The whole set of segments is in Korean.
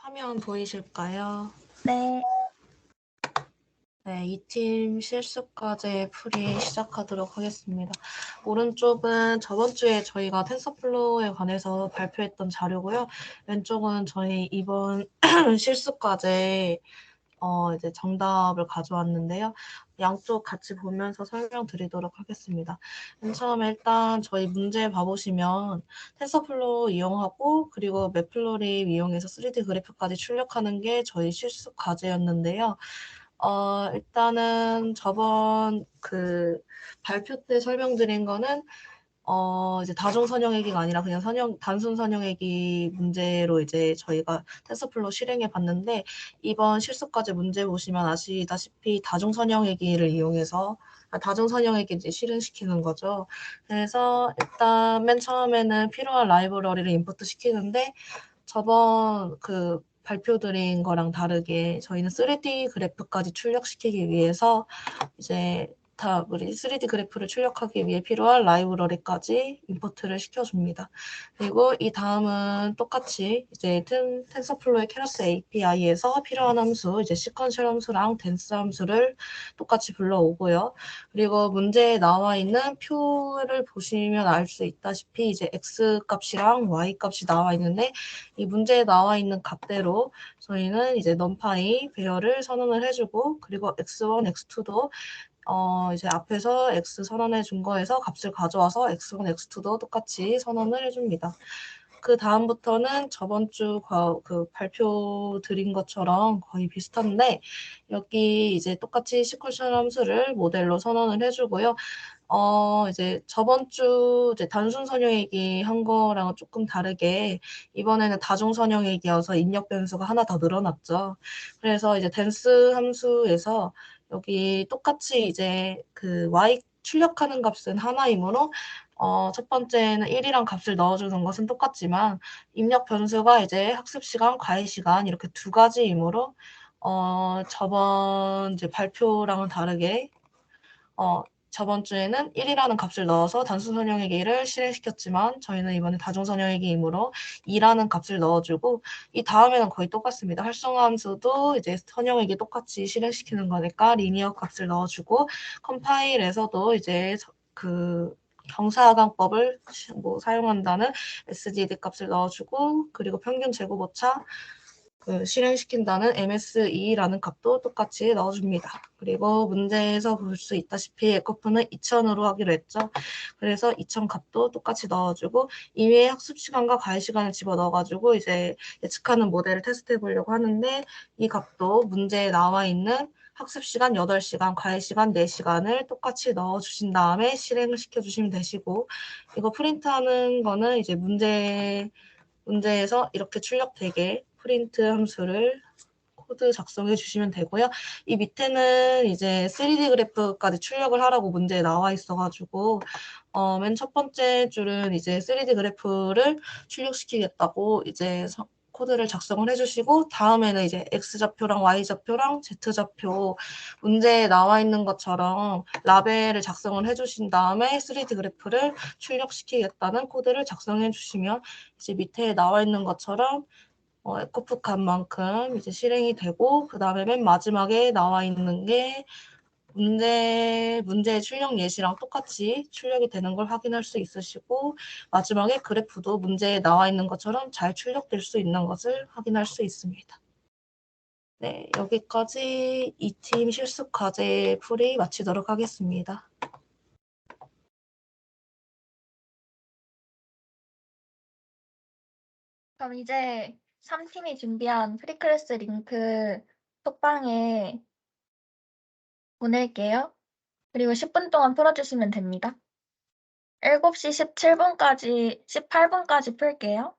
화면 보이실까요? 네. 네, 2팀 실습과제 풀이 시작하도록 하겠습니다. 오른쪽은 저번 주에 저희가 텐서플로우에 관해서 발표했던 자료고요. 왼쪽은 저희 이번 실습과제 이제 정답을 가져왔는데요. 양쪽 같이 보면서 설명드리도록 하겠습니다. 맨 처음에 일단 저희 문제 봐보시면 텐서플로우 이용하고 그리고 매플로립 이용해서 3D 그래프까지 출력하는 게 저희 실습 과제였는데요. 일단은 저번 그 발표 때 설명드린 거는 이제 다중 선형외기가 아니라 그냥 단순 선형외기 문제로 이제 저희가 텐서플로우 실행해 봤는데, 이번 실습과제 문제 보시면 아시다시피 다중 선형외기를 이용해서 다중 선형외기 이제 실행시키는 거죠. 그래서 일단 맨 처음에는 필요한 라이브러리를 임포트 시키는데, 저번 그 발표드린 거랑 다르게 저희는 3D 그래프까지 출력시키기 위해서 이제 다 우리 3D 그래프를 출력하기 위해 필요한 라이브러리까지 임포트를 시켜줍니다. 그리고 이 다음은 똑같이 이제 텐서플로우의 케러스 API에서 필요한 함수, 이제 시퀀셜 함수랑 댄스 함수를 똑같이 불러오고요. 그리고 문제에 나와 있는 표를 보시면 알 수 있다시피 이제 x 값이랑 y 값이 나와 있는데, 이 문제에 나와 있는 값대로 저희는 이제 numPy 배열을 선언을 해주고, 그리고 x1, x2도 이제 앞에서 x 선언해 준 거에서 값을 가져와서 x1, x2도 똑같이 선언을 해줍니다. 그 다음부터는 저번 주 그 발표 드린 것처럼 거의 비슷한데, 여기 이제 똑같이 시퀀셜 함수를 모델로 선언을 해주고요. 이제 저번 주 이제 단순 선형외기 한 거랑은 조금 다르게 이번에는 다중 선형외기여서 입력 변수가 하나 더 늘어났죠. 그래서 이제 댄스 함수에서 여기 똑같이 이제 그 y 출력하는 값은 하나이므로 첫 번째는 1이랑 값을 넣어주는 것은 똑같지만 입력 변수가 이제 학습 시간, 과외 시간 이렇게 두 가지이므로 저번 이제 발표랑은 다르게 저번 주에는 1이라는 값을 넣어서 단순 선형외기를 실행시켰지만 저희는 이번에 다중 선형외기이므로 2라는 값을 넣어주고, 이 다음에는 거의 똑같습니다. 활성화 함수도 이제 선형외기 똑같이 실행시키는 거니까 리니어 값을 넣어주고, 컴파일에서도 이제 그 경사하강법을 사용한다는 SGD 값을 넣어주고, 그리고 평균 제곱 오차 실행시킨다는 MSE라는 값도 똑같이 넣어줍니다. 그리고 문제에서 볼 수 있다시피 에코프는 2000으로 하기로 했죠. 그래서 2000 값도 똑같이 넣어주고, 이외에 학습 시간과 과외 시간을 집어넣어가지고 이제 예측하는 모델을 테스트해 보려고 하는데, 이 값도 문제에 나와 있는 학습 시간 8시간, 과외 시간 4시간을 똑같이 넣어주신 다음에 실행을 시켜주시면 되시고, 이거 프린트하는 거는 이제 문제에서 이렇게 출력되게 프린트 함수를 코드 작성해 주시면 되고요. 이 밑에는 이제 3D 그래프까지 출력을 하라고 문제에 나와 있어가지고 맨 첫 번째 줄은 이제 3D 그래프를 출력시키겠다고 이제 코드를 작성을 해주시고, 다음에는 이제 X좌표랑 Y좌표랑 Z좌표 문제에 나와 있는 것처럼 라벨을 작성을 해주신 다음에 3D 그래프를 출력시키겠다는 코드를 작성해 주시면 이제 밑에 나와 있는 것처럼 에코프 값만큼 이제 실행이 되고, 그 다음에 맨 마지막에 나와 있는 게 문제의 출력 예시랑 똑같이 출력이 되는 걸 확인할 수 있으시고, 마지막에 그래프도 문제에 나와 있는 것처럼 잘 출력될 수 있는 것을 확인할 수 있습니다. 네, 여기까지 2팀 실습 과제 풀이 마치도록 하겠습니다. 그럼 이제 3팀이 준비한 프리클래스 링크 톡방에 보낼게요. 그리고 10분 동안 풀어주시면 됩니다. 7시 17분까지, 18분까지 풀게요.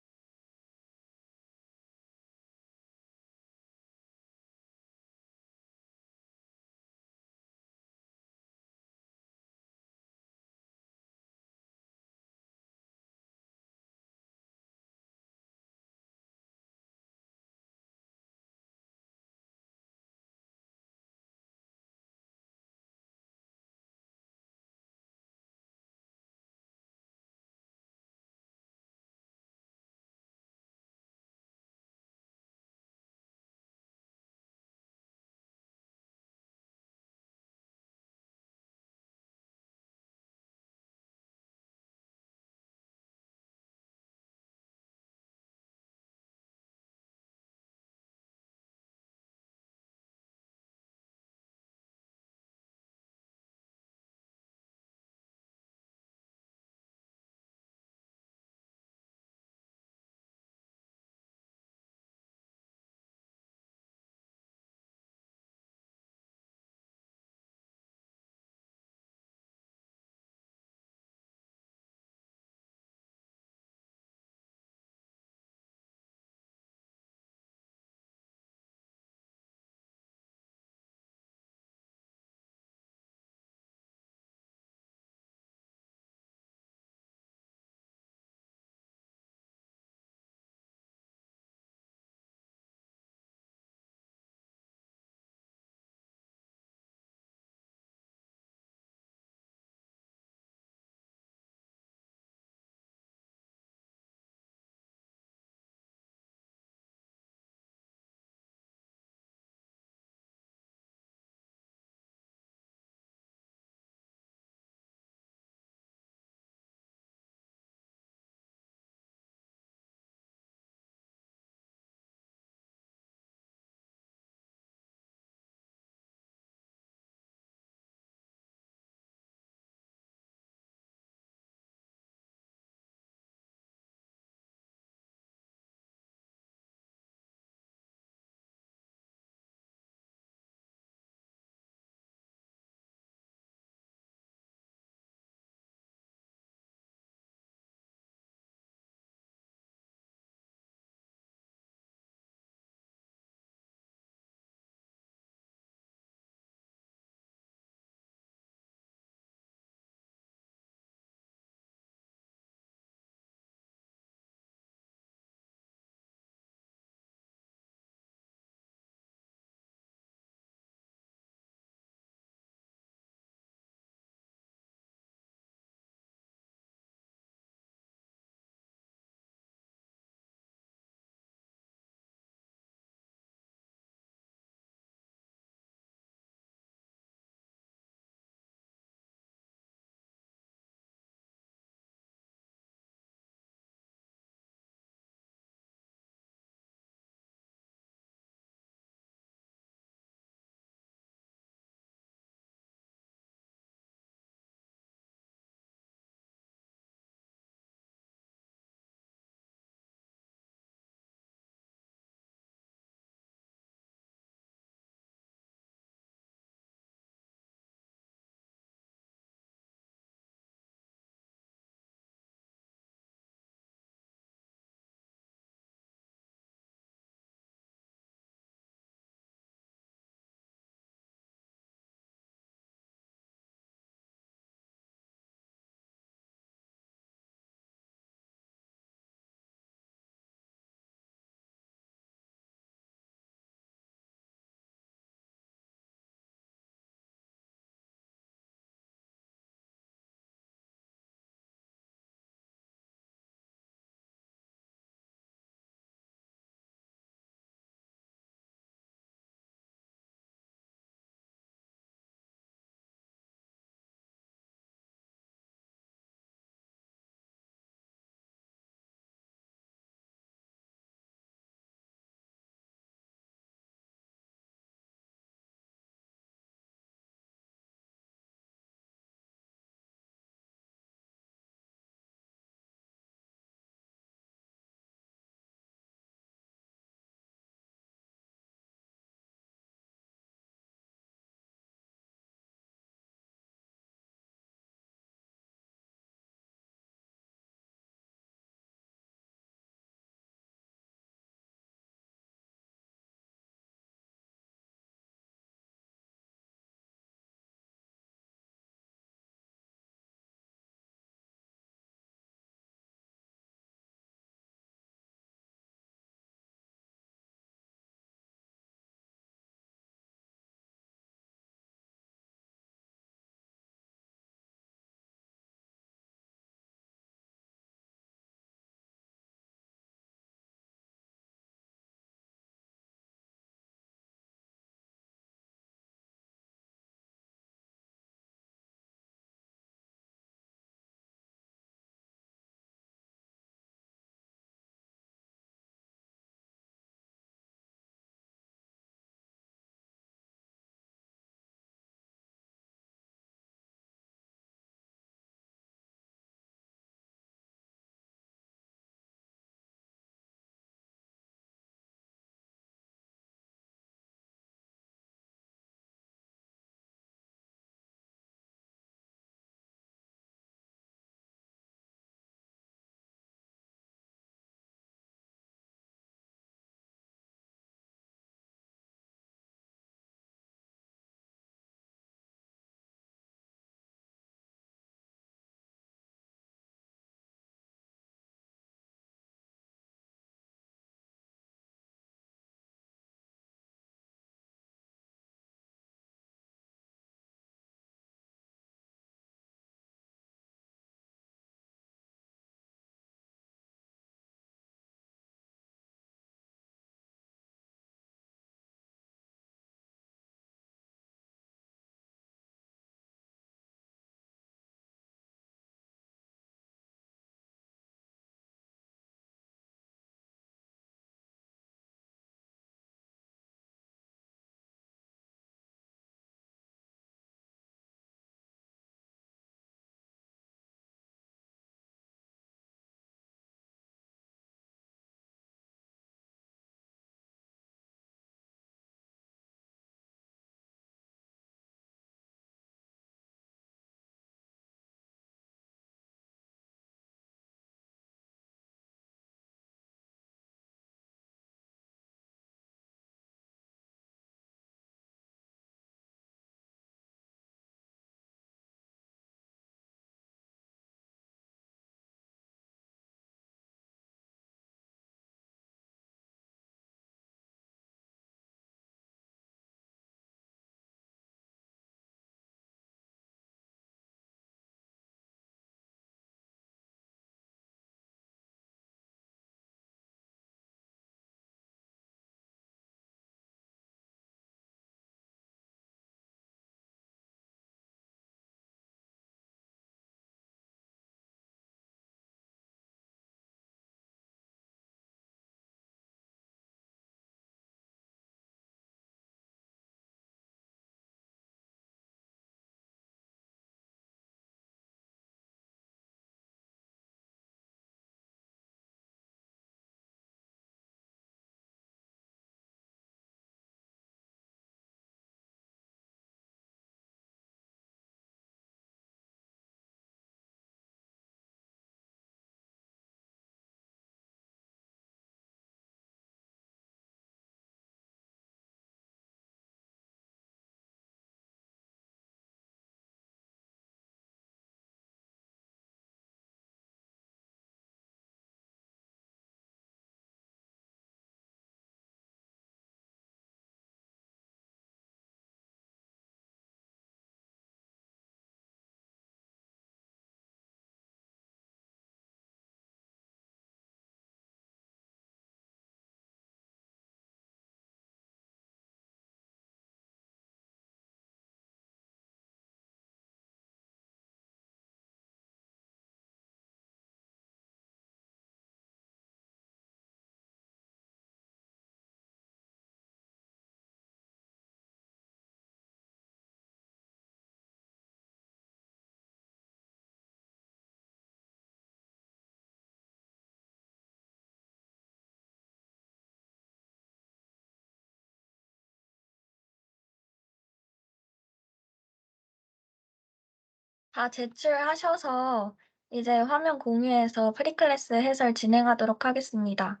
다 제출하셔서 이제 화면 공유해서 프리클래스 해설 진행하도록 하겠습니다.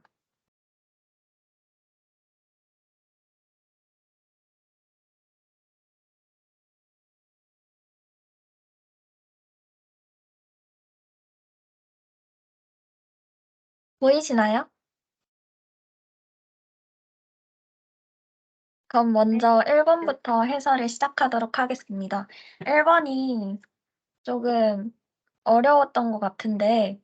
보이시나요? 그럼 먼저 1번부터 해설을 시작하도록 하겠습니다. 1번이 조금 어려웠던 것 같은데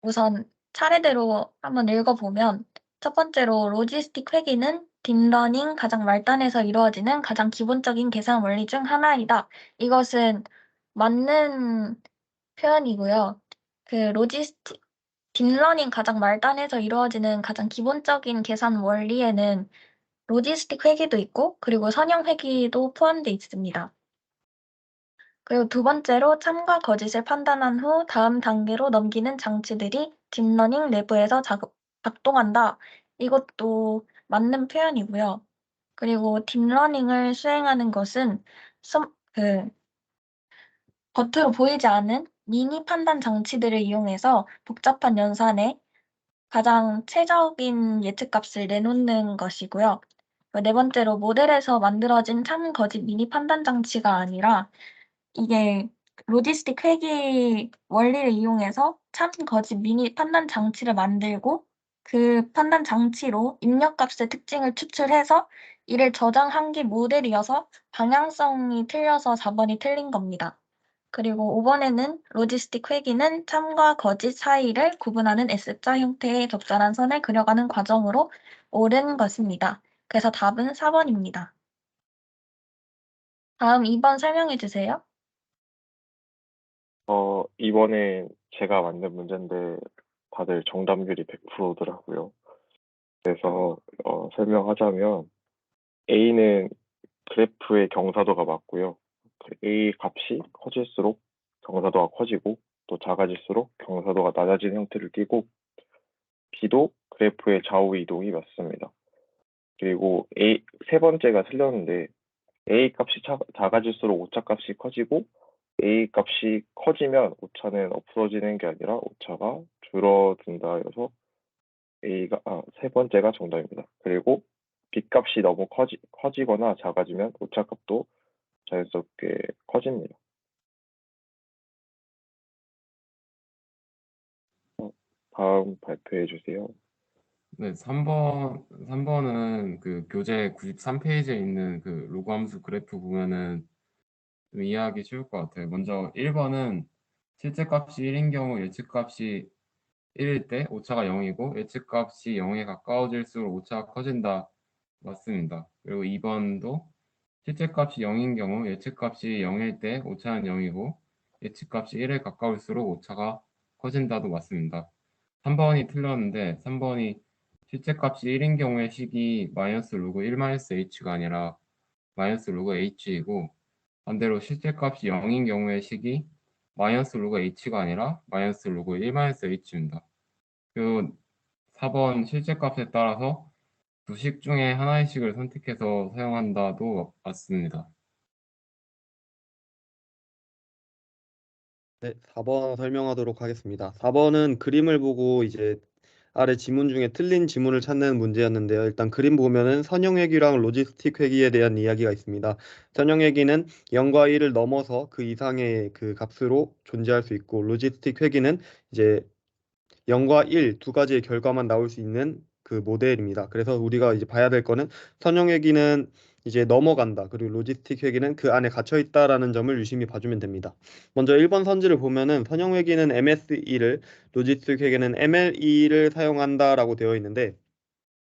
우선 차례대로 한번 읽어보면 첫 번째로 로지스틱 회귀는 딥러닝 가장 말단에서 이루어지는 가장 기본적인 계산 원리 중 하나이다. 이것은 맞는 표현이고요. 그 로지스틱 딥러닝 가장 말단에서 이루어지는 가장 기본적인 계산 원리에는 로지스틱 회귀도 있고 그리고 선형 회귀도 포함되어 있습니다. 그리고 두 번째로 참과 거짓을 판단한 후 다음 단계로 넘기는 장치들이 딥러닝 내부에서 작동한다. 이것도 맞는 표현이고요. 그리고 딥러닝을 수행하는 것은 겉으로 보이지 않은 미니 판단 장치들을 이용해서 복잡한 연산에 가장 최적인 예측값을 내놓는 것이고요. 네 번째로 모델에서 만들어진 참 거짓 미니 판단 장치가 아니라 이게 로지스틱 회귀 원리를 이용해서 참 거짓 미니 판단 장치를 만들고 그 판단 장치로 입력값의 특징을 추출해서 이를 저장한 게 모델이어서 방향성이 틀려서 4번이 틀린 겁니다. 그리고 5번에는 로지스틱 회귀는 참과 거짓 사이를 구분하는 S자 형태의 적절한 선을 그려가는 과정으로 옳은 것입니다. 그래서 답은 4번입니다. 다음 2번 설명해 주세요. 이번에 제가 만든 문제인데 다들 정답률이 100%더라고요. 그래서 설명하자면 A는 그래프의 경사도가 맞고요. 그 A 값이 커질수록 경사도가 커지고 또 작아질수록 경사도가 낮아지는 형태를 띠고 B도 그래프의 좌우 이동이 맞습니다. 그리고 세 번째가 틀렸는데 A 값이 작아질수록 오차 값이 커지고 A 값이 커지면 오차는 없어지는 게 아니라 오차가 줄어든다여서 세 번째가 정답입니다. 그리고 B 값이 너무 커지거나 작아지면 오차 값도 자연스럽게 커집니다. 다음 발표해 주세요. 네, 3번은 그 교재 93페이지에 있는 그 로그 함수 그래프 보면은 좀 이해하기 쉬울 것 같아요. 먼저 1번은 실제값이 1인 경우 예측값이 1일 때 오차가 0이고 예측값이 0에 가까워질수록 오차가 커진다. 맞습니다. 그리고 2번도 실제값이 0인 경우 예측값이 0일 때 오차는 0이고 예측값이 1에 가까울수록 오차가 커진다도 맞습니다. 3번이 틀렸는데 3번이 실제값이 1인 경우의 식이 마이너스 로그 1-h가 아니라 마이너스 로그 h이고 반대로 실제값이 0인 경우의 식이 마이너스 로그 h가 아니라 마이너스 로그 1-h입니다. 그리고 4번 실제값에 따라서 두 식 중에 하나의 식을 선택해서 사용한다도 맞습니다. 네, 4번 설명하도록 하겠습니다. 4번은 그림을 보고 이제 아래 지문 중에 틀린 지문을 찾는 문제였는데요. 일단 그림 보면은 선형회귀랑 로지스틱 회귀에 대한 이야기가 있습니다. 선형회귀는 0과 1을 넘어서 그 이상의 그 값으로 존재할 수 있고 로지스틱 회귀는 이제 0과 1 두 가지의 결과만 나올 수 있는 그 모델입니다. 그래서 우리가 이제 봐야 될 거는 선형회귀는 이제 넘어간다. 그리고 로지스틱 회귀는 그 안에 갇혀 있다라는 점을 유심히 봐주면 됩니다. 먼저 1번 선지를 보면은 선형회귀는 MSE를 로지스틱 회귀는 MLE를 사용한다라고 되어 있는데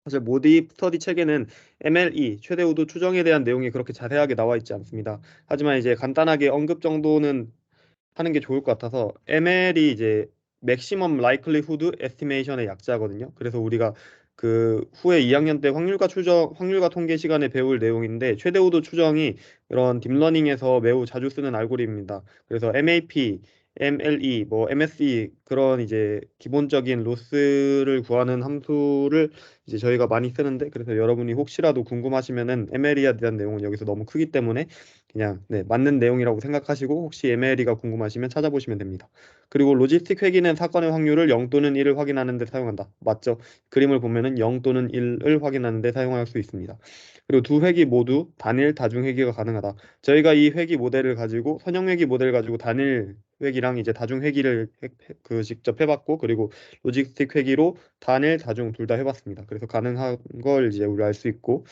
사실 모디 스터디 책에는 MLE 최대 우도 추정에 대한 내용이 그렇게 자세하게 나와 있지 않습니다. 하지만 이제 간단하게 언급 정도는 하는 게 좋을 것 같아서 ML이 이제 Maximum Likelihood Estimation의 약자거든요. 그래서 우리가 그 후에 2학년 때 확률과 통계 시간에 배울 내용인데 최대 우도 추정이 이런 딥러닝에서 매우 자주 쓰는 알고리즘입니다. 그래서 MAP, MLE, 뭐 MSE 그런 이제 기본적인 로스를 구하는 함수를 이제 저희가 많이 쓰는데 그래서 여러분이 혹시라도 궁금하시면은 MLE에 대한 내용은 여기서 너무 크기 때문에 그냥 맞는 내용이라고 생각하시고 혹시 ML이가 궁금하시면 찾아보시면 됩니다. 그리고 로지스틱 회기는 사건의 확률을 0 또는 1을 확인하는 데 사용한다. 맞죠? 그림을 보면은 0 또는 1을 확인하는 데 사용할 수 있습니다. 그리고 두 회기 모두 단일 다중 회기가 가능하다. 저희가 이 회기 모델을 가지고 선형 회기 모델을 가지고 단일 회기랑 이제 다중 회기를 직접 해봤고 그리고 로지스틱 회기로 단일 다중 둘 다 해봤습니다. 그래서 가능한 걸 이제 우리 알 수 있고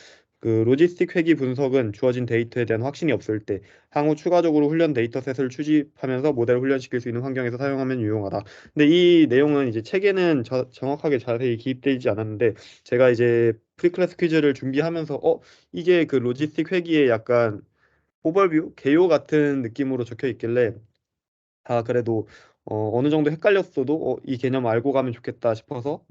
로지스틱 회기 분석은 주어진 데이터에 대한 확신이 없을 때 향후 추가적으로 훈련 데이터셋을 수집하면서 모델을 훈련시킬 수 있는 환경에서 사용하면 유용하다. 근데 이 내용은 이제 책에는 정확하게 자세히 기입되지 않았는데 제가 이제 프리클래스 퀴즈를 준비하면서 이게 그 로지스틱 회기에 약간 오버뷰, 개요 같은 느낌으로 적혀 있길래 그래도 어느 정도 헷갈렸어도 이 개념 알고 가면 좋겠다 싶어서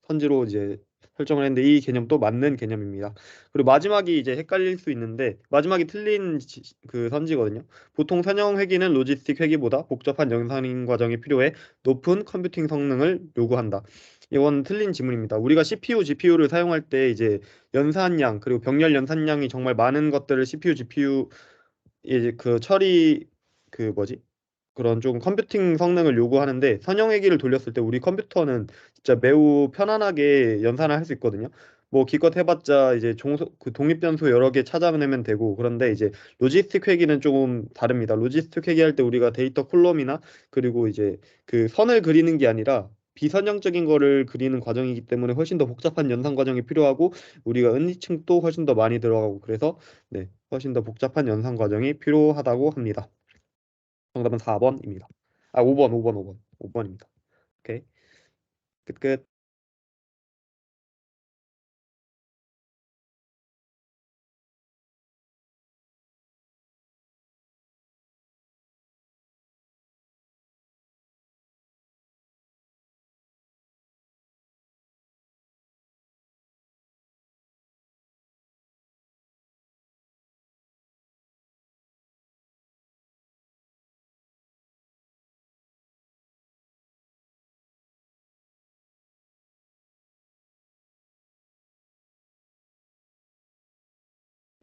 선지로 이제 설정을 했는데 이 개념도 맞는 개념입니다. 그리고 마지막이 이제 헷갈릴 수 있는데 마지막이 틀린 그 선지거든요. 보통 선형 회기는 로지스틱 회기보다 복잡한 연산 과정이 필요해 높은 컴퓨팅 성능을 요구한다. 이건 틀린 지문입니다. 우리가 CPU, GPU를 사용할 때 이제 연산량 그리고 병렬 연산량이 정말 많은 것들을 CPU, GPU 이제 그 처리 그 뭐지? 그런 좀 컴퓨팅 성능을 요구하는데 선형회기를 돌렸을 때 우리 컴퓨터는 진짜 매우 편안하게 연산을 할 수 있거든요. 뭐 기껏 해봤자 이제 그 독립변수 여러 개 찾아내면 되고 그런데 이제 로지스틱 회기는 조금 다릅니다. 로지스틱 회기할 때 우리가 데이터 콜럼이나 그리고 이제 그 선을 그리는 게 아니라 비선형적인 거를 그리는 과정이기 때문에 훨씬 더 복잡한 연산 과정이 필요하고 우리가 은이층도 훨씬 더 많이 들어가고 그래서 훨씬 더 복잡한 연산 과정이 필요하다고 합니다. 정답은 4번입니다. 5번입니다. 오케이. 끝.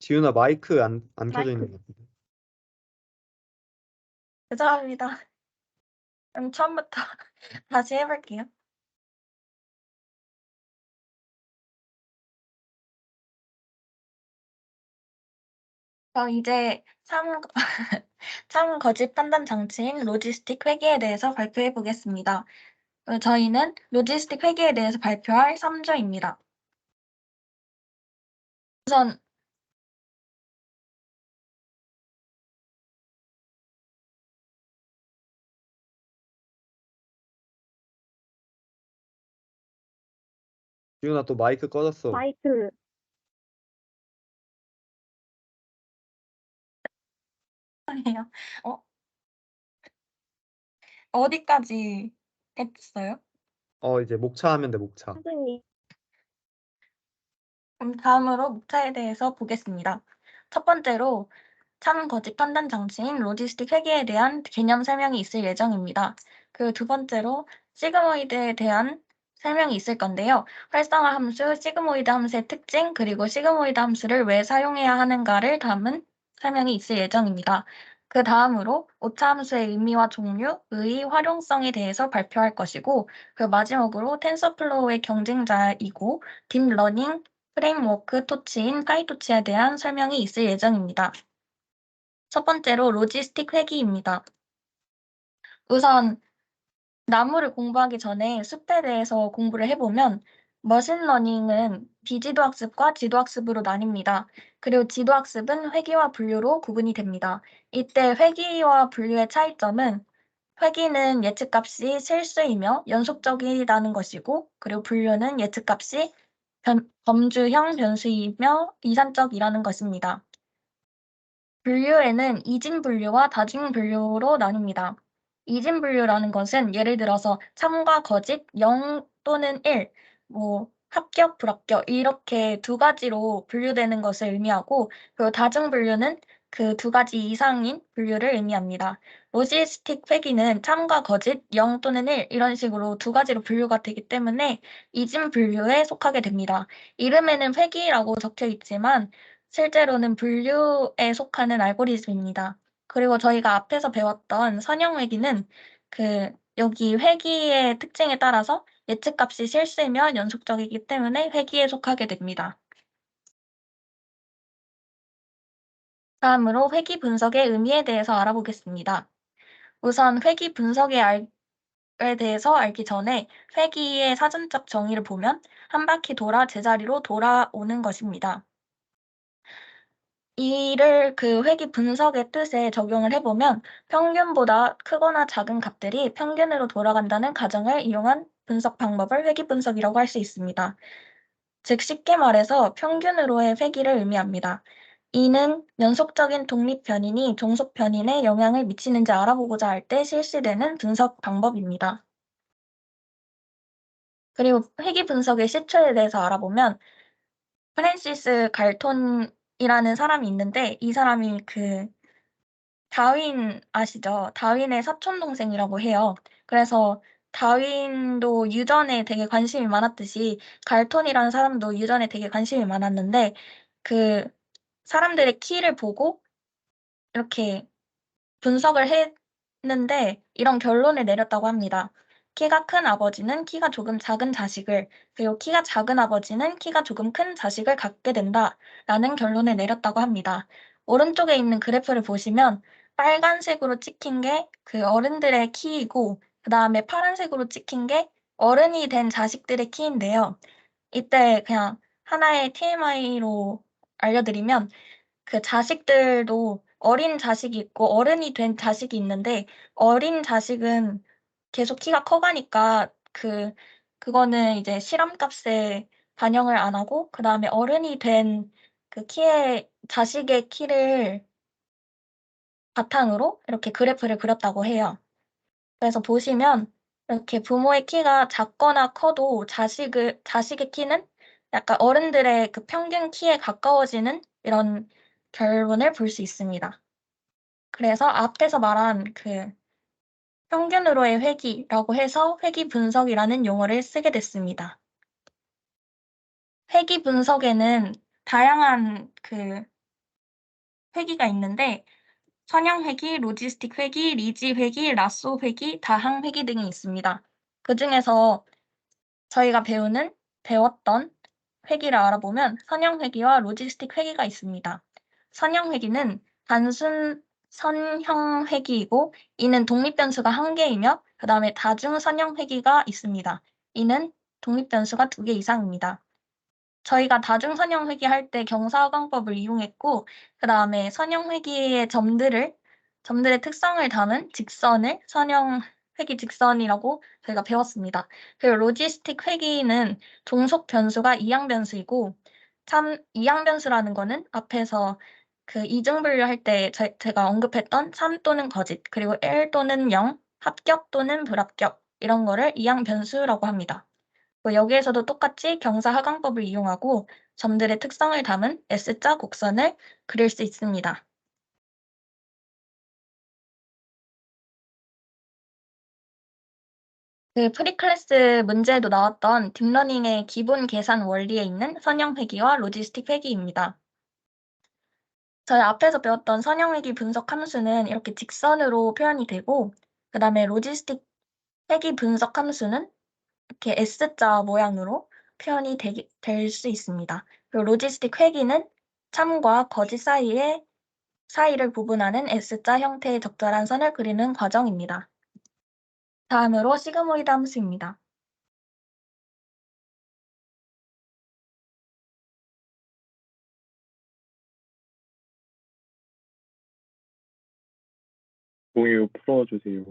지훈아 마이크 안 켜져 있는 것 같은데. 죄송합니다. 그럼 처음부터 다시 해볼게요. 그럼 이제 참 거짓 판단 장치인 로지스틱 회계에 대해서 발표해 보겠습니다. 저희는 로지스틱 회계에 대해서 발표할 3조입니다. 우선 지훈아 또 마이크 꺼졌어. 마이크 아니에요. 어디까지 했어요? 이제 목차 하면 돼 목차. 선생님. 그럼 다음으로 목차에 대해서 보겠습니다. 첫 번째로 참 거짓 판단 장치인 로지스틱 회계에 대한 개념 설명이 있을 예정입니다. 그 두 번째로 시그모이드에 대한 설명이 있을 건데요. 활성화 함수, 시그모이드 함수의 특징, 그리고 시그모이드 함수를 왜 사용해야 하는가를 담은 설명이 있을 예정입니다. 그 다음으로 오차 함수의 의미와 종류, 의, 활용성에 대해서 발표할 것이고, 그 마지막으로 텐서플로우의 경쟁자이고 딥러닝 프레임워크 토치인 파이토치에 대한 설명이 있을 예정입니다. 첫 번째로 로지스틱 회기입니다. 우선 나무를 공부하기 전에 숲에 대해서 공부를 해보면 머신러닝은 비지도학습과 지도학습으로 나뉩니다. 그리고 지도학습은 회귀와 분류로 구분이 됩니다. 이때 회귀와 분류의 차이점은 회귀는 예측값이 실수이며 연속적이라는 것이고 그리고 분류는 예측값이 범주형 변수이며 이산적이라는 것입니다. 분류에는 이진 분류와 다중 분류로 나뉩니다. 이진 분류라는 것은 예를 들어서 참과 거짓, 0 또는 1, 합격, 불합격 이렇게 두 가지로 분류되는 것을 의미하고 그리고 다중 분류는 그 두 가지 이상인 분류를 의미합니다. 로지스틱 회귀는 참과 거짓, 0 또는 1 이런 식으로 두 가지로 분류가 되기 때문에 이진 분류에 속하게 됩니다. 이름에는 회귀라고 적혀 있지만 실제로는 분류에 속하는 알고리즘입니다. 그리고 저희가 앞에서 배웠던 선형 회귀는 여기 회귀의 특징에 따라서 예측값이 실수이며 연속적이기 때문에 회귀에 속하게 됩니다. 다음으로 회귀 분석의 의미에 대해서 알아보겠습니다. 우선 회귀 분석에 대해서 알기 전에 회귀의 사전적 정의를 보면 한 바퀴 돌아 제자리로 돌아오는 것입니다. 이를 회귀 분석의 뜻에 적용을 해보면 평균보다 크거나 작은 값들이 평균으로 돌아간다는 가정을 이용한 분석 방법을 회귀 분석이라고 할 수 있습니다. 즉 쉽게 말해서 평균으로의 회귀를 의미합니다. 이는 연속적인 독립 변인이 종속 변인에 영향을 미치는지 알아보고자 할 때 실시되는 분석 방법입니다. 그리고 회귀 분석의 시초에 대해서 알아보면 프랜시스 갈톤이라는 사람이 있는데 이 사람이 다윈 아시죠? 다윈의 사촌 동생이라고 해요. 그래서 다윈도 유전에 되게 관심이 많았듯이 갈톤이라는 사람도 유전에 되게 관심이 많았는데 사람들의 키를 보고 이렇게 분석을 했는데 이런 결론을 내렸다고 합니다. 키가 큰 아버지는 키가 조금 작은 자식을, 그리고 키가 작은 아버지는 키가 조금 큰 자식을 갖게 된다라는 결론을 내렸다고 합니다. 오른쪽에 있는 그래프를 보시면 빨간색으로 찍힌 게 어른들의 키이고 그 다음에 파란색으로 찍힌 게 어른이 된 자식들의 키인데요. 이때 그냥 하나의 TMI로 알려드리면 자식들도 어린 자식이 있고 어른이 된 자식이 있는데 어린 자식은 계속 키가 커가니까 그거는 이제 실험값에 반영을 안 하고 그다음에 어른이 된 자식의 키를 바탕으로 이렇게 그래프를 그렸다고 해요. 그래서 보시면 이렇게 부모의 키가 작거나 커도 자식의 키는 약간 어른들의 평균 키에 가까워지는 이런 결론을 볼 수 있습니다. 그래서 앞에서 말한 평균으로의 회귀라고 해서 회귀 분석이라는 용어를 쓰게 됐습니다. 회귀 분석에는 다양한 회귀가 있는데 선형 회귀, 로지스틱 회귀, 리지 회귀, 라쏘 회귀, 다항 회귀 등이 있습니다. 그중에서 저희가 배웠던 회귀를 알아보면 선형 회귀와 로지스틱 회귀가 있습니다. 선형 회귀는 단순 선형 회귀이고 이는 독립 변수가 1개이며 그 다음에 다중 선형 회귀가 있습니다. 이는 독립 변수가 2개 이상입니다. 저희가 다중 선형 회귀할 때 경사화강법을 이용했고 그 다음에 선형 회귀의 점들의 특성을 담은 직선을 선형 회귀 직선이라고 저희가 배웠습니다. 그리고 로지스틱 회귀는 종속 변수가 이항 변수이고 이항 변수라는 거는 앞에서 이중 분류할 때 제가 언급했던 3 또는 거짓, 그리고 1 또는 0, 합격 또는 불합격 이런 거를 이항 변수라고 합니다. 여기에서도 똑같이 경사하강법을 이용하고 점들의 특성을 담은 S자 곡선을 그릴 수 있습니다. 프리클래스 문제에도 나왔던 딥러닝의 기본 계산 원리에 있는 선형 회귀와 로지스틱 회귀입니다. 저희 앞에서 배웠던 선형 회귀 분석 함수는 이렇게 직선으로 표현이 되고 그 다음에 로지스틱 회귀 분석 함수는 이렇게 S자 모양으로 표현이 될 수 있습니다. 그리고 로지스틱 회귀는 참과 거짓 사이를 구분하는 S자 형태의 적절한 선을 그리는 과정입니다. 다음으로 시그모이드 함수입니다. 공유 풀어주세요.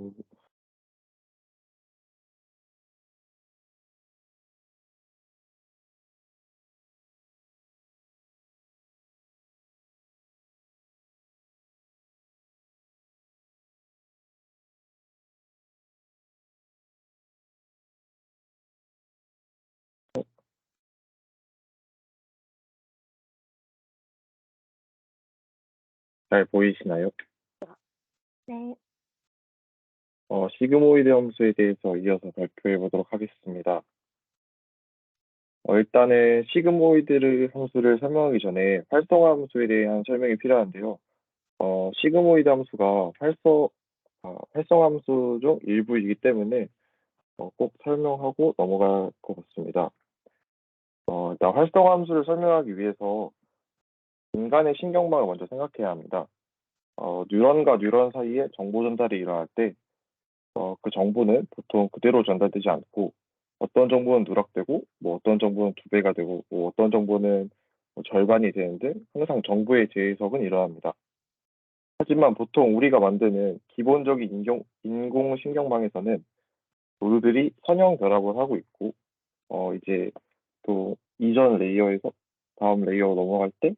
잘 보이시나요? 네. 시그모이드 함수에 대해서 이어서 발표해 보도록 하겠습니다. 일단은 시그모이드 함수를 설명하기 전에 활성화 함수에 대한 설명이 필요한데요. 시그모이드 함수가 활성화 함수 중 일부이기 때문에 꼭 설명하고 넘어갈 것 같습니다. 일단 활성화 함수를 설명하기 위해서 인간의 신경망을 먼저 생각해야 합니다. 뉴런과 뉴런 사이에 정보 전달이 일어날 때 그 정보는 보통 그대로 전달되지 않고 어떤 정보는 누락되고 뭐 어떤 정보는 2배가 되고 뭐 어떤 정보는 뭐 절반이 되는 등 항상 정보의 재해석은 일어납니다. 하지만 보통 우리가 만드는 기본적인 인공신경망에서는 노드들이 선형 결합을 하고 있고 이제 또 이전 레이어에서 다음 레이어로 넘어갈 때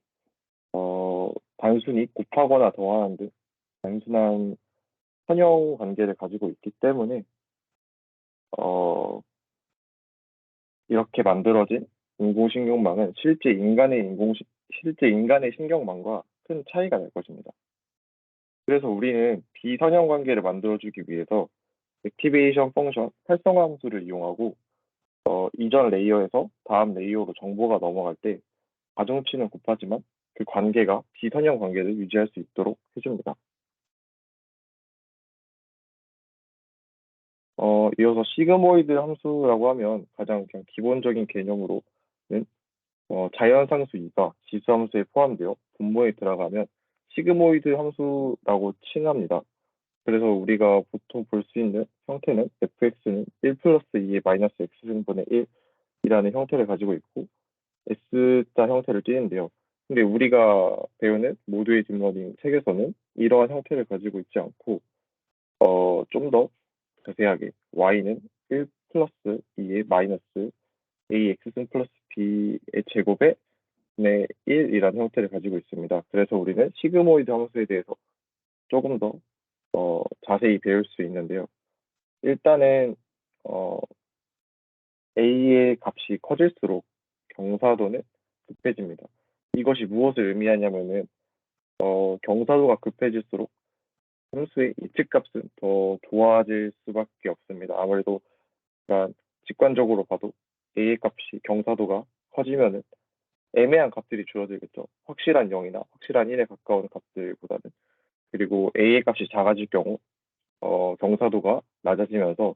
단순히 곱하거나 더하는 등 단순한 선형 관계를 가지고 있기 때문에 어, 이렇게 만들어진 인공신경망은 실제 인간의 신경망과 큰 차이가 날 것입니다. 그래서 우리는 비선형 관계를 만들어주기 위해서 액티베이션 펑션 활성화 함수를 이용하고 이전 레이어에서 다음 레이어로 정보가 넘어갈 때 가중치는 곱하지만 그 관계가 비선형 관계를 유지할 수 있도록 해줍니다. 이어서 시그모이드 함수라고 하면 가장 그냥 기본적인 개념으로는 자연상수 2가 지수함수에 포함되어 분모에 들어가면 시그모이드 함수라고 칭합니다. 그래서 우리가 보통 볼 수 있는 형태는 fx는 1 플러스 2의 마이너스 x승분의 1이라는 형태를 가지고 있고 S자 형태를 띠는데요. 근데 우리가 배우는 모두의 딥러닝 책에서는 이러한 형태를 가지고 있지 않고 좀 더 자세하게 y는 1 플러스 2의 마이너스 ax승 플러스 b의 제곱에 네, 1이라는 형태를 가지고 있습니다. 그래서 우리는 시그모이드 함수에 대해서 조금 더 자세히 배울 수 있는데요. 일단은 a의 값이 커질수록 경사도는 급해집니다. 이것이 무엇을 의미하냐면은 경사도가 급해질수록 함수의 예측값은 더 좋아질 수밖에 없습니다. 아무래도 그러니까 직관적으로 봐도 a의 값이 경사도가 커지면은 애매한 값들이 줄어들겠죠. 확실한 0이나 확실한 1에 가까운 값들보다는. 그리고 a의 값이 작아질 경우 경사도가 낮아지면서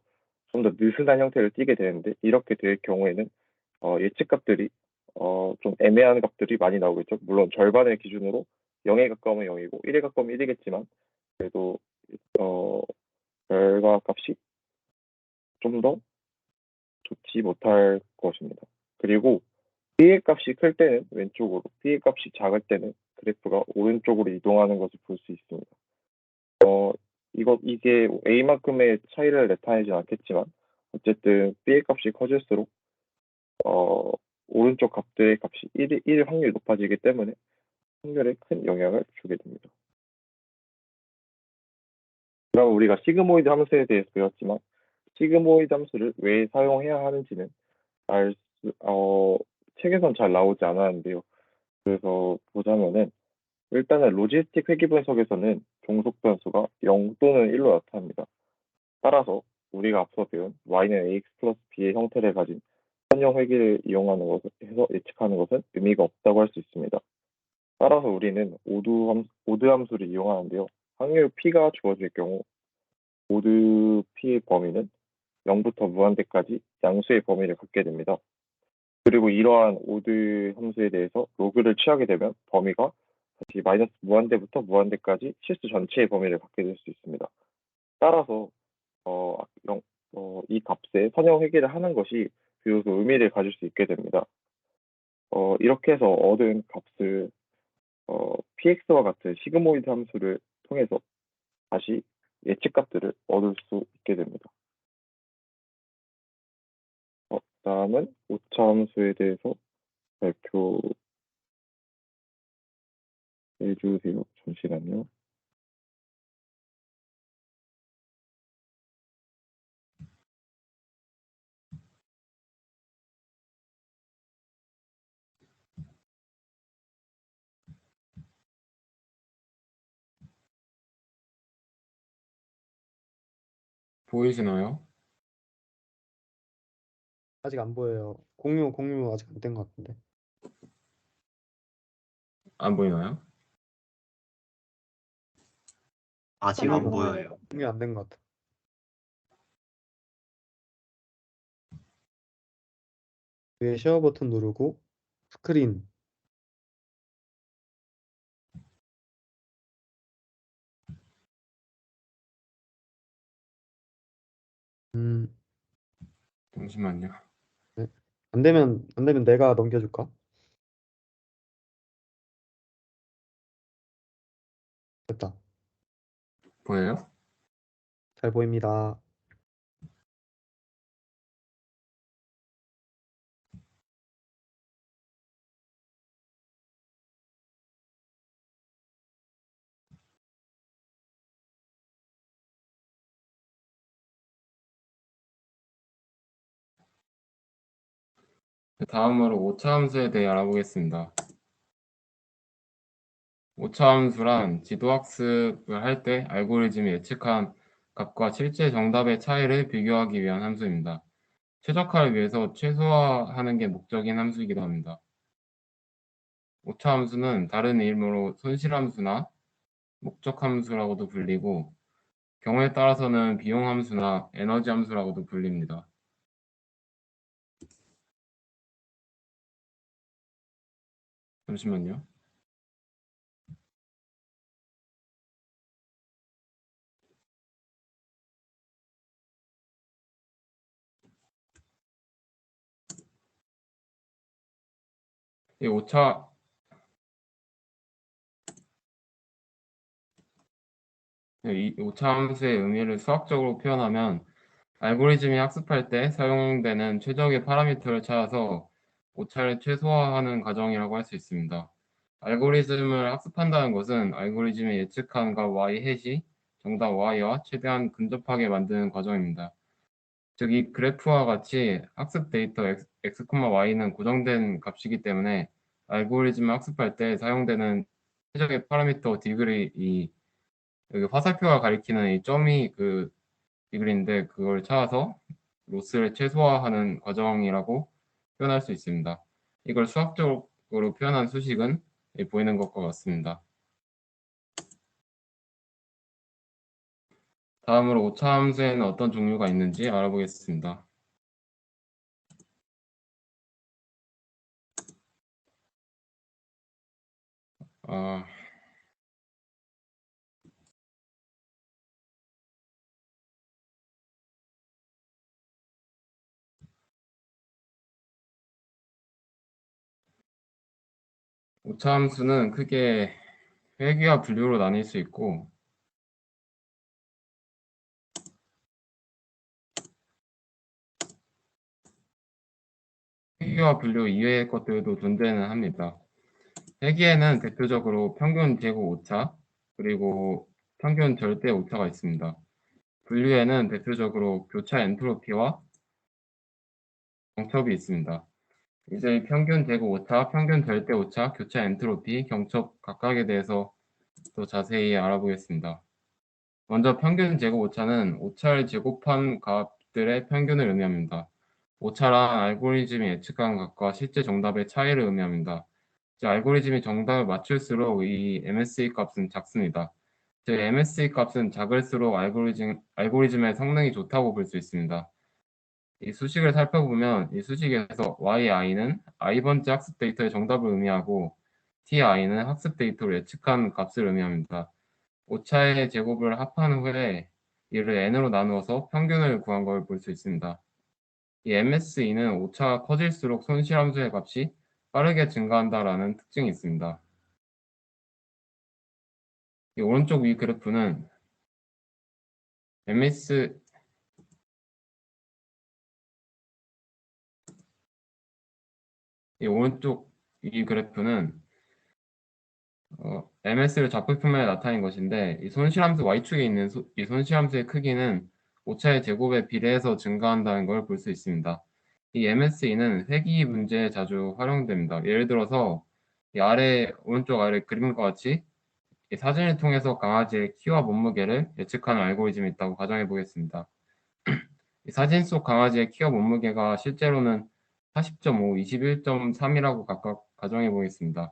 좀 더 느슨한 형태를 띠게 되는데 이렇게 될 경우에는 예측값들이 좀 애매한 값들이 많이 나오겠죠. 물론 절반의 기준으로 0에 가까우면 0이고 1에 가까우면 1이겠지만 그래도 결과값이 좀 더 좋지 못할 것입니다. 그리고 B의 값이 클 때는 왼쪽으로, B의 값이 작을 때는 그래프가 오른쪽으로 이동하는 것을 볼 수 있습니다. 이게 A만큼의 차이를 나타내진 않겠지만 어쨌든 B의 값이 커질수록 오른쪽 값들의 값이 1 확률이 높아지기 때문에 확률에 큰 영향을 주게 됩니다. 그럼 우리가 시그모이드 함수에 대해서 배웠지만 시그모이드 함수를 왜 사용해야 하는지는 책에선 잘 나오지 않았는데요. 그래서 보자면은 일단은 로지스틱 회귀 분석에서는 종속 변수가 0 또는 1로 나타납니다. 따라서 우리가 앞서 배운 y는 ax 플러스 b의 형태를 가진 선형 회귀를 이용하는 것을 해서 예측하는 것은 의미가 없다고 할 수 있습니다. 따라서 우리는 오드 함수를 이용하는데요. 확률 p가 주어질 경우 오드 p의 범위는 0부터 무한대까지 양수의 범위를 갖게 됩니다. 그리고 이러한 오드 함수에 대해서 로그를 취하게 되면 범위가 다시 마이너스 무한대부터 무한대까지 실수 전체의 범위를 갖게 될 수 있습니다. 따라서 이 값에 선형 회귀를 하는 것이 비로소 의미를 가질 수 있게 됩니다. 이렇게 해서 얻은 값을 px와 같은 시그모이드 함수를 통해서 다시 예측값들을 얻을 수 있게 됩니다. 다음은 오차 함수에 대해서 발표해 주세요. 잠시만요. 보이시나요? 아직 안 보여요. 공유 아직 안 된 것 같은데. 안 보이나요? 아직 안 보여요. 공유 안 된 것 같아. 위에 쉐어 버튼 누르고 스크린. 음, 잠시만요. 네. 안 되면 내가 넘겨줄까? 됐다. 보여요? 잘 보입니다. 다음으로 오차 함수에 대해 알아보겠습니다. 오차 함수란 지도 학습을 할 때 알고리즘이 예측한 값과 실제 정답의 차이를 비교하기 위한 함수입니다. 최적화를 위해서 최소화하는 게 목적인 함수이기도 합니다. 오차 함수는 다른 이름으로 손실 함수나 목적 함수라고도 불리고 경우에 따라서는 비용 함수나 에너지 함수라고도 불립니다. 잠시만요. 이 오차 함수의 의미를 수학적으로 표현하면 알고리즘이 학습할 때 사용되는 최적의 파라미터를 찾아서 오차를 최소화하는 과정이라고 할 수 있습니다. 알고리즘을 학습한다는 것은 알고리즘의 예측한 값 y 햇이 정답 y와 최대한 근접하게 만드는 과정입니다. 즉, 이 그래프와 같이 학습 데이터 x, y는 고정된 값이기 때문에 알고리즘을 학습할 때 사용되는 최적의 파라미터 디그리, 여기 화살표가 가리키는 이 점이 그 디그리인데 그걸 찾아서 로스를 최소화하는 과정이라고 표현할 수 있습니다. 이걸 수학적으로 표현한 수식은 보이는 것과 같습니다. 다음으로 오차 함수에는 어떤 종류가 있는지 알아보겠습니다. 오차 함수는 크게 회귀와 분류로 나뉠 수 있고 회귀와 분류 이외의 것들도 존재는 합니다. 회귀에는 대표적으로 평균 제곱 오차 그리고 평균 절대 오차가 있습니다. 분류에는 대표적으로 교차 엔트로피와 경첩이 있습니다. 이제 평균 제곱 오차, 평균 절대 오차, 교차 엔트로피, 경첩 각각에 대해서 더 자세히 알아보겠습니다. 먼저 평균 제곱 오차는 오차를 제곱한 값들의 평균을 의미합니다. 오차란 알고리즘이 예측한 값과 실제 정답의 차이를 의미합니다. 즉, 알고리즘이 정답을 맞출수록 이 MSE 값은 작습니다. 즉, MSE 값은 작을수록 알고리즘의 성능이 좋다고 볼 수 있습니다. 이 수식을 살펴보면 이 수식에서 yi는 i번째 학습 데이터의 정답을 의미하고 ti는 학습 데이터를 예측한 값을 의미합니다. 오차의 제곱을 합한 후에 이를 n으로 나누어서 평균을 구한 걸 볼 수 있습니다. 이 MSE는 오차가 커질수록 손실함수의 값이 빠르게 증가한다라는 특징이 있습니다. 이 오른쪽 위 그래프는 이 오른쪽 이 그래프는 MS를 좌표표면에 나타낸 것인데 이 손실함수 Y축에 있는 이 손실함수의 크기는 오차의 제곱에 비례해서 증가한다는 걸 볼 수 있습니다. 이 MSE는 회귀 문제에 자주 활용됩니다. 예를 들어서 이 오른쪽 아래 그림과 같이 이 사진을 통해서 강아지의 키와 몸무게를 예측하는 알고리즘이 있다고 가정해 보겠습니다. 이 사진 속 강아지의 키와 몸무게가 실제로는 40.5, 21.3이라고 각각 가정해 보겠습니다.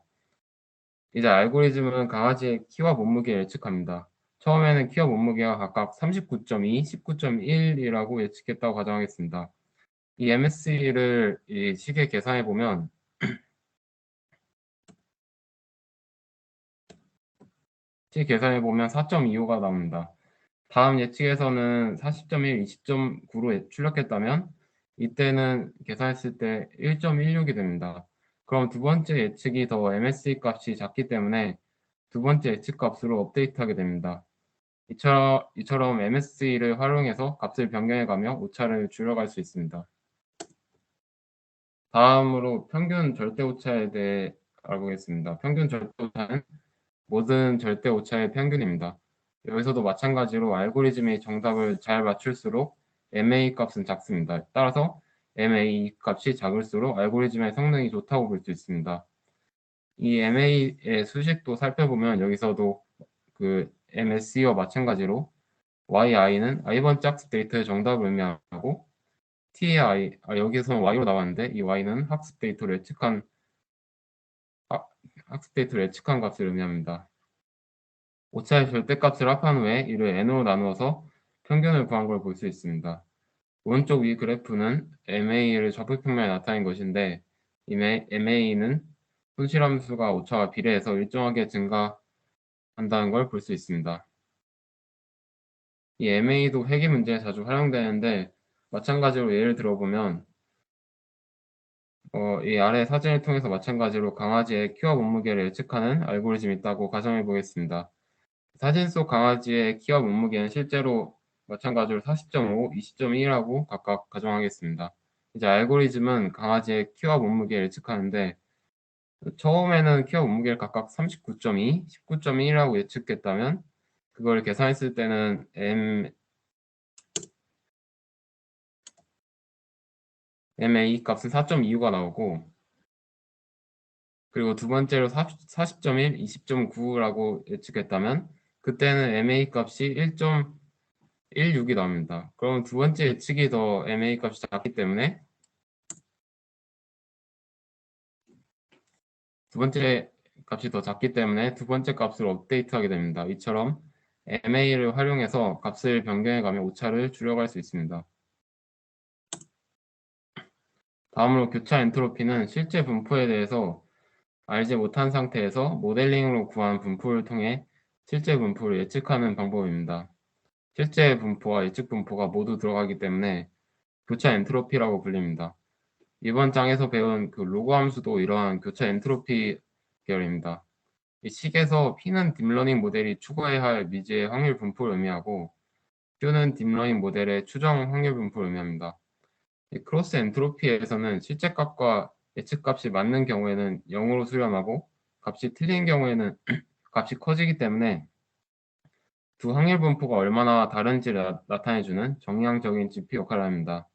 이제 알고리즘은 강아지의 키와 몸무게를 예측합니다. 처음에는 키와 몸무게가 각각 39.2, 19.1이라고 예측했다고 가정하겠습니다. 이 MSE를 이 식에 계산해 보면 4.25가 나옵니다. 다음 예측에서는 40.1, 20.9로 출력했다면 이때는 계산했을 때 1.16이 됩니다. 그럼 두 번째 예측이 더 MSE 값이 작기 때문에 두 번째 예측 값으로 업데이트하게 됩니다. 이처럼 MSE를 활용해서 값을 변경해가며 오차를 줄여갈 수 있습니다. 다음으로 평균 절대 오차에 대해 알아보겠습니다. 평균 절대 오차는 모든 절대 오차의 평균입니다. 여기서도 마찬가지로 알고리즘이 정답을 잘 맞출수록 MA 값은 작습니다. 따라서 MA 값이 작을수록 알고리즘의 성능이 좋다고 볼 수 있습니다. 이 MA의 수식도 살펴보면 여기서도 그 MSE와 마찬가지로 YI는 i번 짝수 데이터의 정답을 의미하고 TI, 여기서는 Y로 나왔는데 이 Y는 학습 데이터를 예측한 값을 의미합니다. 오차의 절대값을 합한 후에 이를 n으로 나누어서 평균을 구한 걸 볼 수 있습니다. 오른쪽 위 그래프는 MA를 좌표평면에 나타낸 것인데 이 MA는 손실함수가 오차와 비례해서 일정하게 증가한다는 걸 볼 수 있습니다. 이 MA도 회계 문제에 자주 활용되는데 마찬가지로 예를 들어보면 이 아래 사진을 통해서 마찬가지로 강아지의 키와 몸무게를 예측하는 알고리즘이 있다고 가정해 보겠습니다. 사진 속 강아지의 키와 몸무게는 실제로 마찬가지로 40.5, 20.1이라고 각각 가정하겠습니다. 이제 알고리즘은 강아지의 키와 몸무게를 예측하는데 처음에는 키와 몸무게를 각각 39.2, 19.1이라고 예측했다면 그걸 계산했을 때는 MA 값은 4.25가 나오고 그리고 두 번째로 40.1, 20.9라고 예측했다면 그때는 MA 값이 1.16이 나옵니다. 그럼 두 번째 예측이 더 MA 값이 작기 때문에 두 번째 값을 업데이트하게 됩니다. 이처럼 MA를 활용해서 값을 변경해가며 오차를 줄여갈 수 있습니다. 다음으로 교차 엔트로피는 실제 분포에 대해서 알지 못한 상태에서 모델링으로 구한 분포를 통해 실제 분포를 예측하는 방법입니다. 실제 분포와 예측 분포가 모두 들어가기 때문에 교차 엔트로피라고 불립니다. 이번 장에서 배운 그 로그 함수도 이러한 교차 엔트로피 계열입니다. 이 식에서 P는 딥러닝 모델이 추구해야 할 미지의 확률 분포를 의미하고 Q는 딥러닝 모델의 추정 확률 분포를 의미합니다. 이 크로스 엔트로피에서는 실제 값과 예측 값이 맞는 경우에는 0으로 수렴하고 값이 틀린 경우에는 값이 커지기 때문에 두 확률 분포가 얼마나 다른지를 나타내주는 정량적인 지표 역할을 합니다.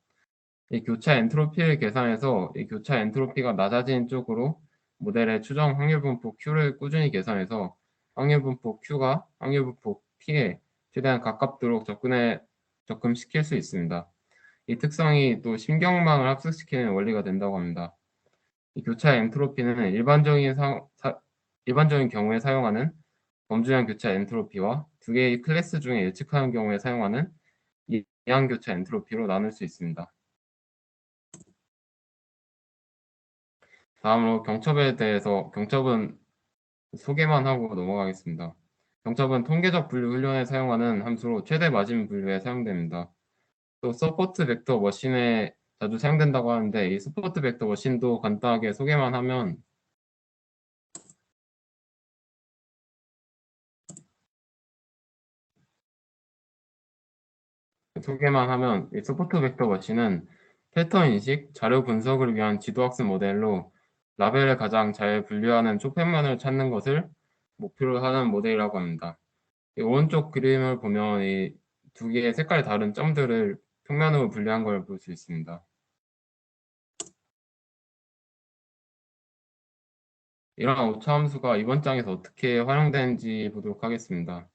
이 교차 엔트로피를 계산해서 이 교차 엔트로피가 낮아지는 쪽으로 모델의 추정 확률 분포 Q를 꾸준히 계산해서 확률 분포 Q가 확률 분포 P에 최대한 가깝도록 접근시킬 수 있습니다. 이 특성이 또 신경망을 합숙시키는 원리가 된다고 합니다. 이 교차 엔트로피는 일반적인 경우에 사용하는 범주량 교차 엔트로피와 두 개의 클래스 중에 예측하는 경우에 사용하는 이항 교차 엔트로피로 나눌 수 있습니다. 다음으로 경첩은 소개만 하고 넘어가겠습니다. 경첩은 통계적 분류 훈련에 사용하는 함수로 최대 마진 분류에 사용됩니다. 또 서포트 벡터 머신에 자주 사용된다고 하는데 이 서포트 벡터 머신도 간단하게 소개만 하면 이 서포트 벡터 머신은 패턴 인식, 자료 분석을 위한 지도학습 모델로 라벨을 가장 잘 분류하는 초편만을 찾는 것을 목표로 하는 모델이라고 합니다. 이 오른쪽 그림을 보면 이 두 개의 색깔이 다른 점들을 평면으로 분류한 걸 볼 수 있습니다. 이러한 오차 함수가 이번 장에서 어떻게 활용되는지 보도록 하겠습니다.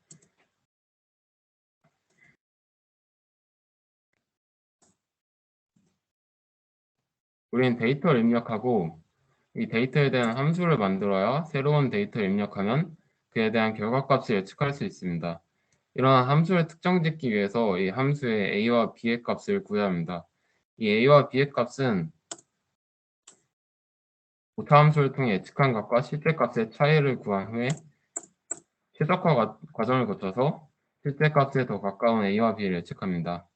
우리는 데이터를 입력하고 이 데이터에 대한 함수를 만들어야 새로운 데이터를 입력하면 그에 대한 결과값을 예측할 수 있습니다. 이러한 함수를 특정짓기 위해서 이 함수의 a와 b의 값을 구해야 합니다. 이 a와 b의 값은 오차 함수를 통해 예측한 값과 실제 값의 차이를 구한 후에 최적화 과정을 거쳐서 실제 값에 더 가까운 a와 b를 예측합니다.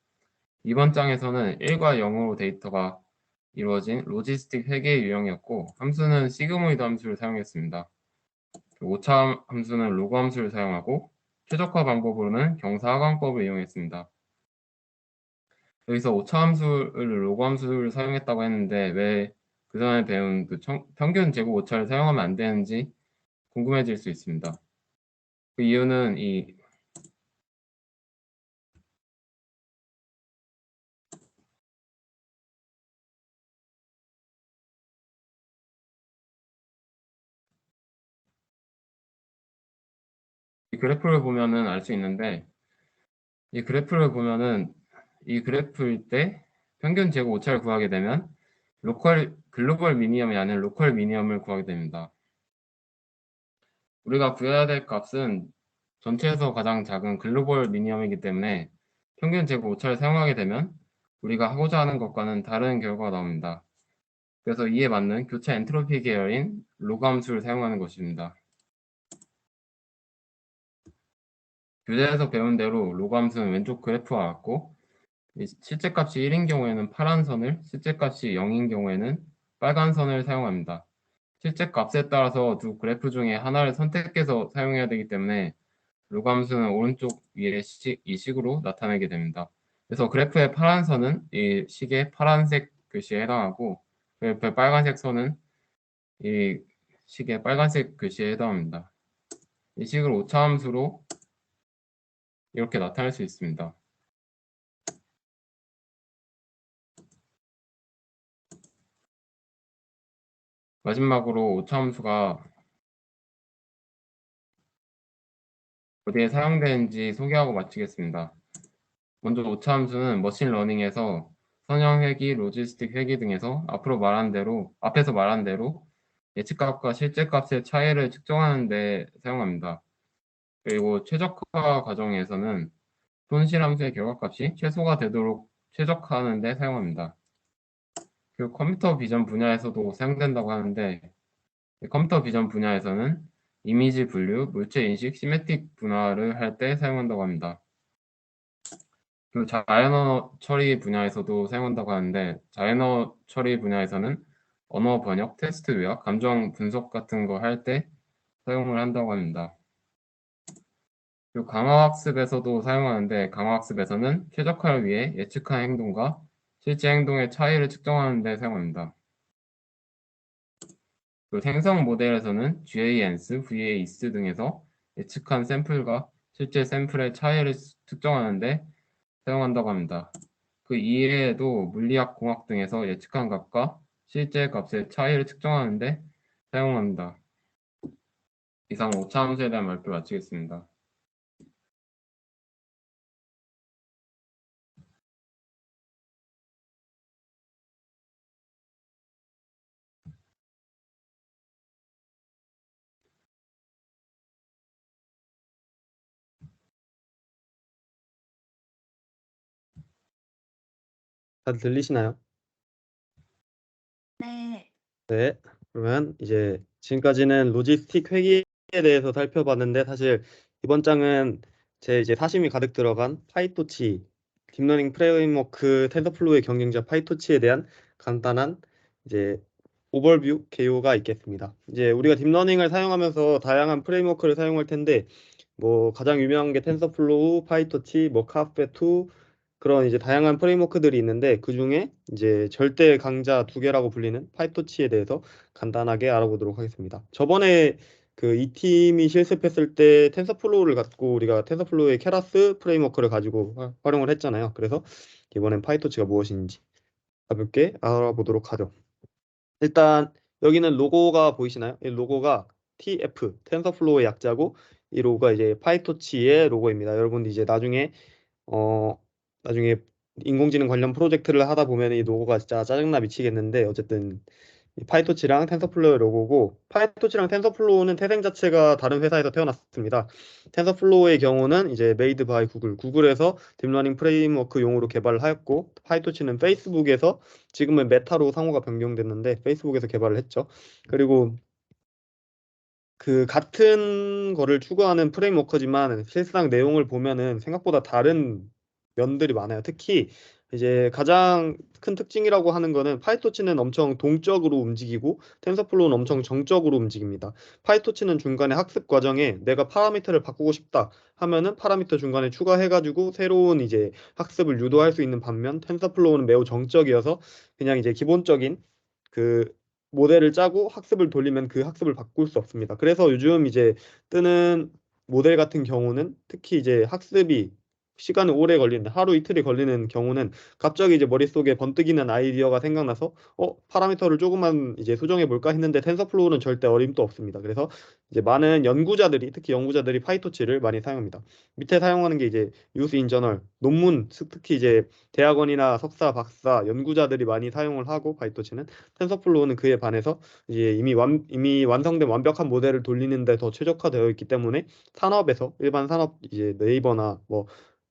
이번 장에서는 1과 0으로 데이터가 이루어진 로지스틱 회계 유형이었고 함수는 시그모이드 함수를 사용했습니다. 오차 함수는 로그 함수를 사용하고 최적화 방법으로는 경사하관법을 이용했습니다. 여기서 오차 함수를 로그 함수를 사용했다고 했는데 왜 그 전에 배운 그 평균 제곱 오차를 사용하면 안 되는지 궁금해질 수 있습니다. 그 이유는 이 그래프를 보면은 알 수 있는데 이 그래프를 보면은 이 그래프일 때 평균 제곱 오차를 구하게 되면 글로벌 미니멈이 아닌 로컬 미니멈을 구하게 됩니다. 우리가 구해야 될 값은 전체에서 가장 작은 글로벌 미니멈이기 때문에 평균 제곱 오차를 사용하게 되면 우리가 하고자 하는 것과는 다른 결과가 나옵니다. 그래서 이에 맞는 교차 엔트로피 계열인 로그 함수를 사용하는 것입니다. 교재에서 배운 대로 로그 함수는 왼쪽 그래프와 같고 실제 값이 1인 경우에는 파란 선을, 실제 값이 0인 경우에는 빨간 선을 사용합니다. 실제 값에 따라서 두 그래프 중에 하나를 선택해서 사용해야 되기 때문에 로그 함수는 오른쪽 위에 이 식으로 나타내게 됩니다. 그래서 그래프의 파란 선은 이 식의 파란색 글씨에 해당하고 그래프의 빨간색 선은 이 식의 빨간색 글씨에 해당합니다. 이 식을 오차 함수로 이렇게 나타낼 수 있습니다. 마지막으로 오차 함수가 어디에 사용되는지 소개하고 마치겠습니다. 먼저 오차 함수는 머신러닝에서 선형 회귀, 로지스틱 회귀 등에서 앞에서 말한 대로 예측값과 실제 값의 차이를 측정하는 데 사용합니다. 그리고 최적화 과정에서는 손실 함수의 결과값이 최소가 되도록 최적화하는 데 사용합니다. 그리고 컴퓨터 비전 분야에서도 사용된다고 하는데 컴퓨터 비전 분야에서는 이미지 분류, 물체 인식, 시메틱 분할을 할 때 사용한다고 합니다. 그리고 자연어 처리 분야에서도 사용한다고 하는데 자연어 처리 분야에서는 언어 번역, 테스트 요약, 감정 분석 같은 거 할 때 사용을 한다고 합니다. 그리고 강화학습에서도 사용하는데 강화학습에서는 최적화를 위해 예측한 행동과 실제 행동의 차이를 측정하는 데 사용합니다. 그리고 생성 모델에서는 GANS, VAIS 등에서 예측한 샘플과 실제 샘플의 차이를 측정하는 데 사용한다고 합니다. 그 이외에도 물리학, 공학 등에서 예측한 값과 실제 값의 차이를 측정하는 데 사용합니다. 이상 오차 함수에 대한 발표 마치겠습니다. 다들 들리시나요? 네. 네. 그러면 이제 지금까지는 로지스틱 회계에 대해서 살펴봤는데 사실 이번 장은 제 이제 사심이 가득 들어간 파이토치 딥러닝 프레임워크 텐서플로우의 경쟁자 파이토치에 대한 간단한 이제 오버뷰 개요가 있겠습니다. 이제 우리가 딥러닝을 사용하면서 다양한 프레임워크를 사용할 텐데 뭐 가장 유명한 게 텐서플로우, 파이토치, 뭐 카페2 그런 이제 다양한 프레임워크들이 있는데 그 중에 이제 절대 강자 두 개라고 불리는 파이토치에 대해서 간단하게 알아보도록 하겠습니다. 저번에 그 이 팀이 실습했을 때 텐서플로우를 갖고 우리가 텐서플로우의 케라스 프레임워크를 가지고 활용을 했잖아요. 그래서 이번엔 파이토치가 무엇인지 가볍게 알아보도록 하죠. 일단 여기는 로고가 보이시나요? 이 로고가 TF, 텐서플로우의 약자고 이 로고가 이제 파이토치의 로고입니다. 여러분들 이제 나중에 어 나중에 인공지능 관련 프로젝트를 하다 보면 이 로고가 진짜 짜증나 미치겠는데 어쨌든 이 파이토치랑 텐서플로우의 로고고 파이토치랑 텐서플로우는 태생 자체가 다른 회사에서 태어났습니다. 텐서플로우의 경우는 이제 메이드 바이 구글에서 딥러닝 프레임워크 용으로 개발을 하였고 파이토치는 페이스북에서 지금은 메타로 상호가 변경됐는데 페이스북에서 개발을 했죠. 그리고 그 같은 거를 추구하는 프레임워크지만 실상 내용을 보면은 생각보다 다른 면들이 많아요. 특히 이제 가장 큰 특징이라고 하는 거는 파이토치는 엄청 동적으로 움직이고 텐서플로우는 엄청 정적으로 움직입니다. 파이토치는 중간에 학습 과정에 내가 파라미터를 바꾸고 싶다 하면은 파라미터 중간에 추가해가지고 새로운 이제 학습을 유도할 수 있는 반면 텐서플로우는 매우 정적이어서 그냥 이제 기본적인 그 모델을 짜고 학습을 돌리면 그 학습을 바꿀 수 없습니다. 그래서 요즘 이제 뜨는 모델 같은 경우는 특히 이제 학습이 시간이 오래 걸리는 하루 이틀이 걸리는 경우는 갑자기 이제 머릿속에 번뜩이는 아이디어가 생각나서 파라미터를 조금만 이제 수정해 볼까 했는데 텐서플로우는 절대 어림도 없습니다. 그래서 이제 많은 연구자들이 특히 연구자들이 파이토치를 많이 사용합니다. 밑에 사용하는 게 이제 유스 인 저널 논문 특히 이제 대학원이나 석사, 박사 연구자들이 많이 사용을 하고 파이토치는 텐서플로우는 그에 반해서 이제 이미 완성된 완벽한 모델을 돌리는데 더 최적화되어 있기 때문에 산업에서 일반 산업 이제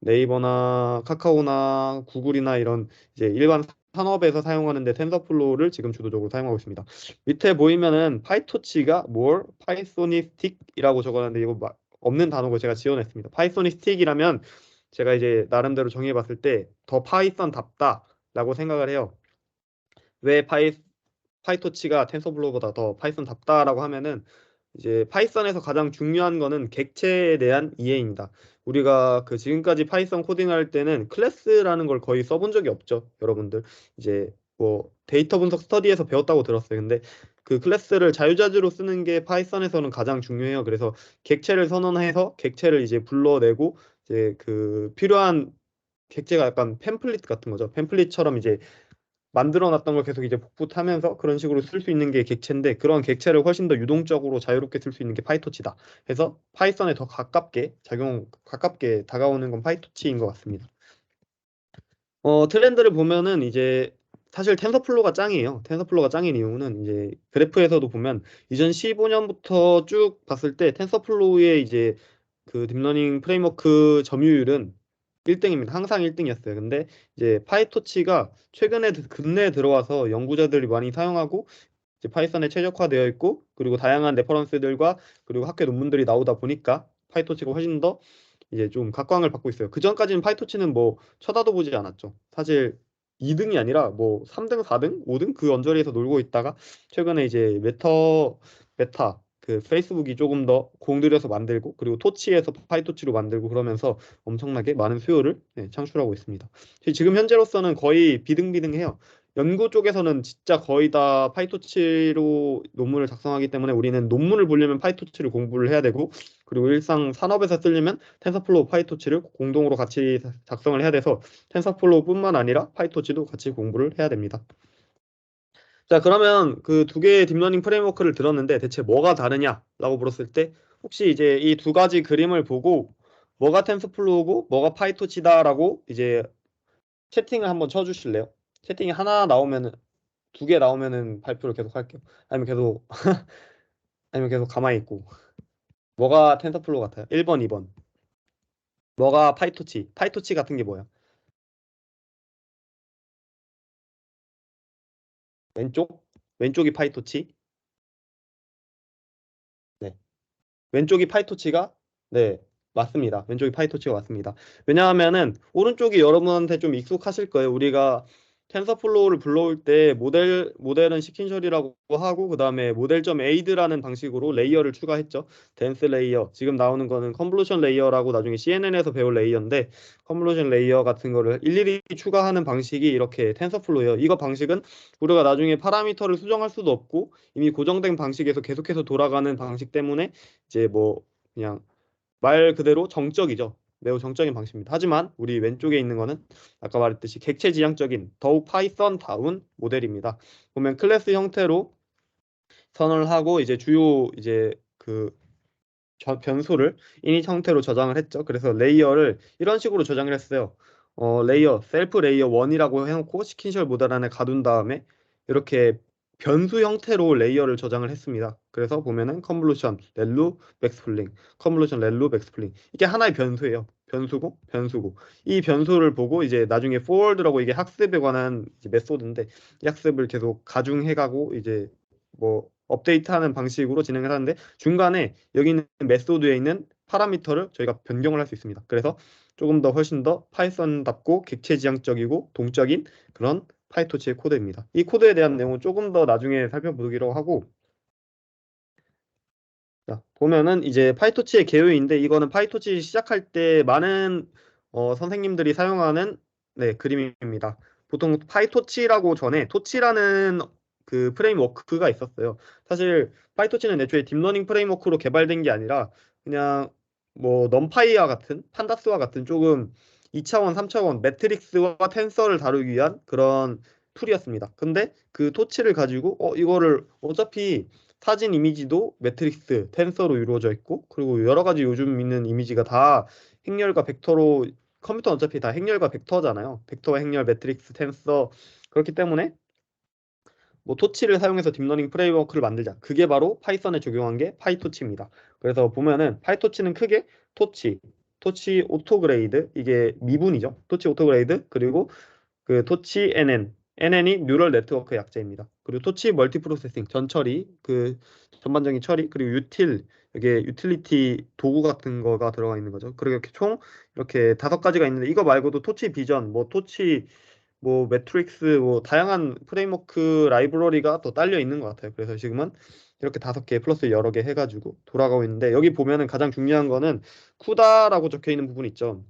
네이버나 카카오나 구글이나 이런 이제 일반 산업에서 사용하는데 텐서플로우를 지금 주도적으로 사용하고 있습니다. 밑에 보이면은 파이토치가 more 파이소니스틱이라고 적어놨는데 이거 없는 단어고 제가 지원했습니다. 파이소니스틱이라면 제가 이제 나름대로 정의해봤을 때 더 파이썬답다라고 생각을 해요. 왜 파이토치가 텐서플로우보다 더 파이썬답다라고 하면은 이제 파이썬에서 가장 중요한 거는 객체에 대한 이해입니다. 우리가 그 지금까지 파이썬 코딩할 때는 클래스라는 걸 거의 써본 적이 없죠, 여러분들. 이제 뭐 데이터 분석 스터디에서 배웠다고 들었어요. 근데 그 클래스를 자유자재로 쓰는 게 파이썬에서는 가장 중요해요. 그래서 객체를 선언해서 객체를 이제 불러내고 이제 그 필요한 객체가 약간 팸플릿 같은 거죠. 팸플릿처럼 이제 만들어 놨던 걸 계속 이제 복붙하면서 그런 식으로 쓸 수 있는 게 객체인데 그런 객체를 훨씬 더 유동적으로 자유롭게 쓸 수 있는 게 파이토치다. 해서 파이썬에 더 가깝게 다가오는 건 파이토치인 것 같습니다. 트렌드를 보면은 이제 사실 텐서플로우가 짱이에요. 텐서플로우가 짱인 이유는 이제 그래프에서도 보면 2015년부터 쭉 봤을 때 텐서플로우의 이제 그 딥러닝 프레임워크 점유율은 1등입니다. 항상 1등이었어요. 근데 이제 파이토치가 최근에 근내에 들어와서 연구자들이 많이 사용하고 이제 파이썬에 최적화되어 있고 그리고 다양한 레퍼런스들과 그리고 학회 논문들이 나오다 보니까 파이토치가 훨씬 더 이제 좀 각광을 받고 있어요. 그 전까지는 파이토치는 뭐 쳐다도 보지 않았죠. 사실 2등이 아니라 뭐 3등, 4등, 5등 그 언저리에서 놀고 있다가 최근에 이제 메타 그 페이스북이 조금 더 공들여서 만들고 그리고 토치에서 파이토치로 만들고 그러면서 엄청나게 많은 수요를 창출하고 있습니다. 지금 현재로서는 거의 비등비등해요. 연구 쪽에서는 진짜 거의 다 파이토치로 논문을 작성하기 때문에 우리는 논문을 보려면 파이토치를 공부를 해야 되고 그리고 일상 산업에서 쓰려면 텐서플로우 파이토치를 공동으로 같이 작성을 해야 돼서 텐서플로우뿐만 아니라 파이토치도 같이 공부를 해야 됩니다. 자, 그러면 그 두 개의 딥러닝 프레임워크를 들었는데 대체 뭐가 다르냐라고 물었을 때 혹시 이제 이 두 가지 그림을 보고 뭐가 텐서플로우고 뭐가 파이토치다라고 이제 채팅을 한번 쳐주실래요? 채팅이 하나 나오면은 두 개 나오면은 발표를 계속 할게요. 아니면 계속 아니면 계속 가만히 있고 뭐가 텐서플로우 같아요? 1번, 2번. 뭐가 파이토치? 파이토치 같은 게 뭐야? 왼쪽이 파이토치? 네. 왼쪽이 파이토치가 네, 맞습니다. 왼쪽이 파이토치가 맞습니다. 왜냐하면은 오른쪽이 여러분한테 좀 익숙하실 거예요. 우리가 텐서플로우를 불러올 때 모델은 시킨셜이라고 하고 그다음에 모델.aid라는 방식으로 레이어를 추가했죠. 덴스 레이어. 지금 나오는 거는 컨볼루션 레이어라고 나중에 CNN에서 배울 레이어인데 컨볼루션 레이어 같은 거를 일일이 추가하는 방식이 이렇게 텐서플로우예요. 이거 방식은 우리가 나중에 파라미터를 수정할 수도 없고 이미 고정된 방식에서 계속해서 돌아가는 방식 때문에 이제 뭐 그냥 말 그대로 정적이죠. 매우 정적인 방식입니다. 하지만 우리 왼쪽에 있는 거는 아까 말했듯이 객체 지향적인 더욱 파이썬다운 모델입니다. 보면 클래스 형태로 선언을 하고 이제 주요 이제 그 변수를 이닛 형태로 저장을 했죠. 그래서 레이어를 이런 식으로 저장을 했어요. 레이어, 셀프 레이어 1이라고 해놓고 시킨셜 모델 안에 가둔 다음에 이렇게 변수 형태로 레이어를 저장을 했습니다. 그래서 보면은 컨볼루션, 렐루, 맥스플링, 컨볼루션, 렐루, 맥스플링 이게 하나의 변수예요. 변수고 이 변수를 보고 이제 나중에 forward라고 이게 학습에 관한 이제 메소드인데 이 학습을 계속 가중해가고 이제 뭐 업데이트하는 방식으로 진행을 하는데 중간에 여기 있는 메소드에 있는 파라미터를 저희가 변경을 할 수 있습니다. 그래서 조금 더 훨씬 더 파이썬답고 객체지향적이고 동적인 그런 파이토치의 코드입니다. 이 코드에 대한 내용은 조금 더 나중에 살펴보기로 하고 자, 보면은 이제 파이토치의 개요인데 이거는 파이토치 시작할 때 많은 선생님들이 사용하는 네, 그림입니다. 보통 파이토치라고 전에 토치라는 그 프레임워크가 있었어요. 사실 파이토치는 애초에 딥러닝 프레임워크로 개발된 게 아니라 그냥 뭐 넘파이와 같은 판다스와 같은 조금 2차원, 3차원 매트릭스와 텐서를 다루기 위한 그런 툴이었습니다. 근데 그 토치를 가지고 이거를 어차피 사진 이미지도 매트릭스, 텐서로 이루어져 있고 그리고 여러 가지 요즘 있는 이미지가 다 행렬과 벡터로 컴퓨터는 어차피 다 행렬과 벡터잖아요. 벡터와 행렬, 매트릭스, 텐서 그렇기 때문에 뭐 토치를 사용해서 딥러닝 프레임워크를 만들자. 그게 바로 파이썬에 적용한 게 파이토치입니다. 그래서 보면은 파이토치는 크게 토치 오토그레이드 이게 미분이죠. 토치 오토그레이드 그리고 그 토치 NN이 뉴럴 네트워크 약자입니다. 그리고 토치 멀티프로세싱 전처리 그 전반적인 처리 그리고 이게 유틸리티 도구 같은 거가 들어가 있는 거죠. 그리고 이렇게 총 이렇게 5가지가 있는데 이거 말고도 토치 비전 뭐 토치 뭐 매트릭스 뭐 다양한 프레임워크 라이브러리가 더 딸려 있는 것 같아요. 그래서 지금은 이렇게 5개 플러스 여러 개 해가지고 돌아가고 있는데 여기 보면은 가장 중요한 거는 쿠다라고 적혀 있는 부분 있죠.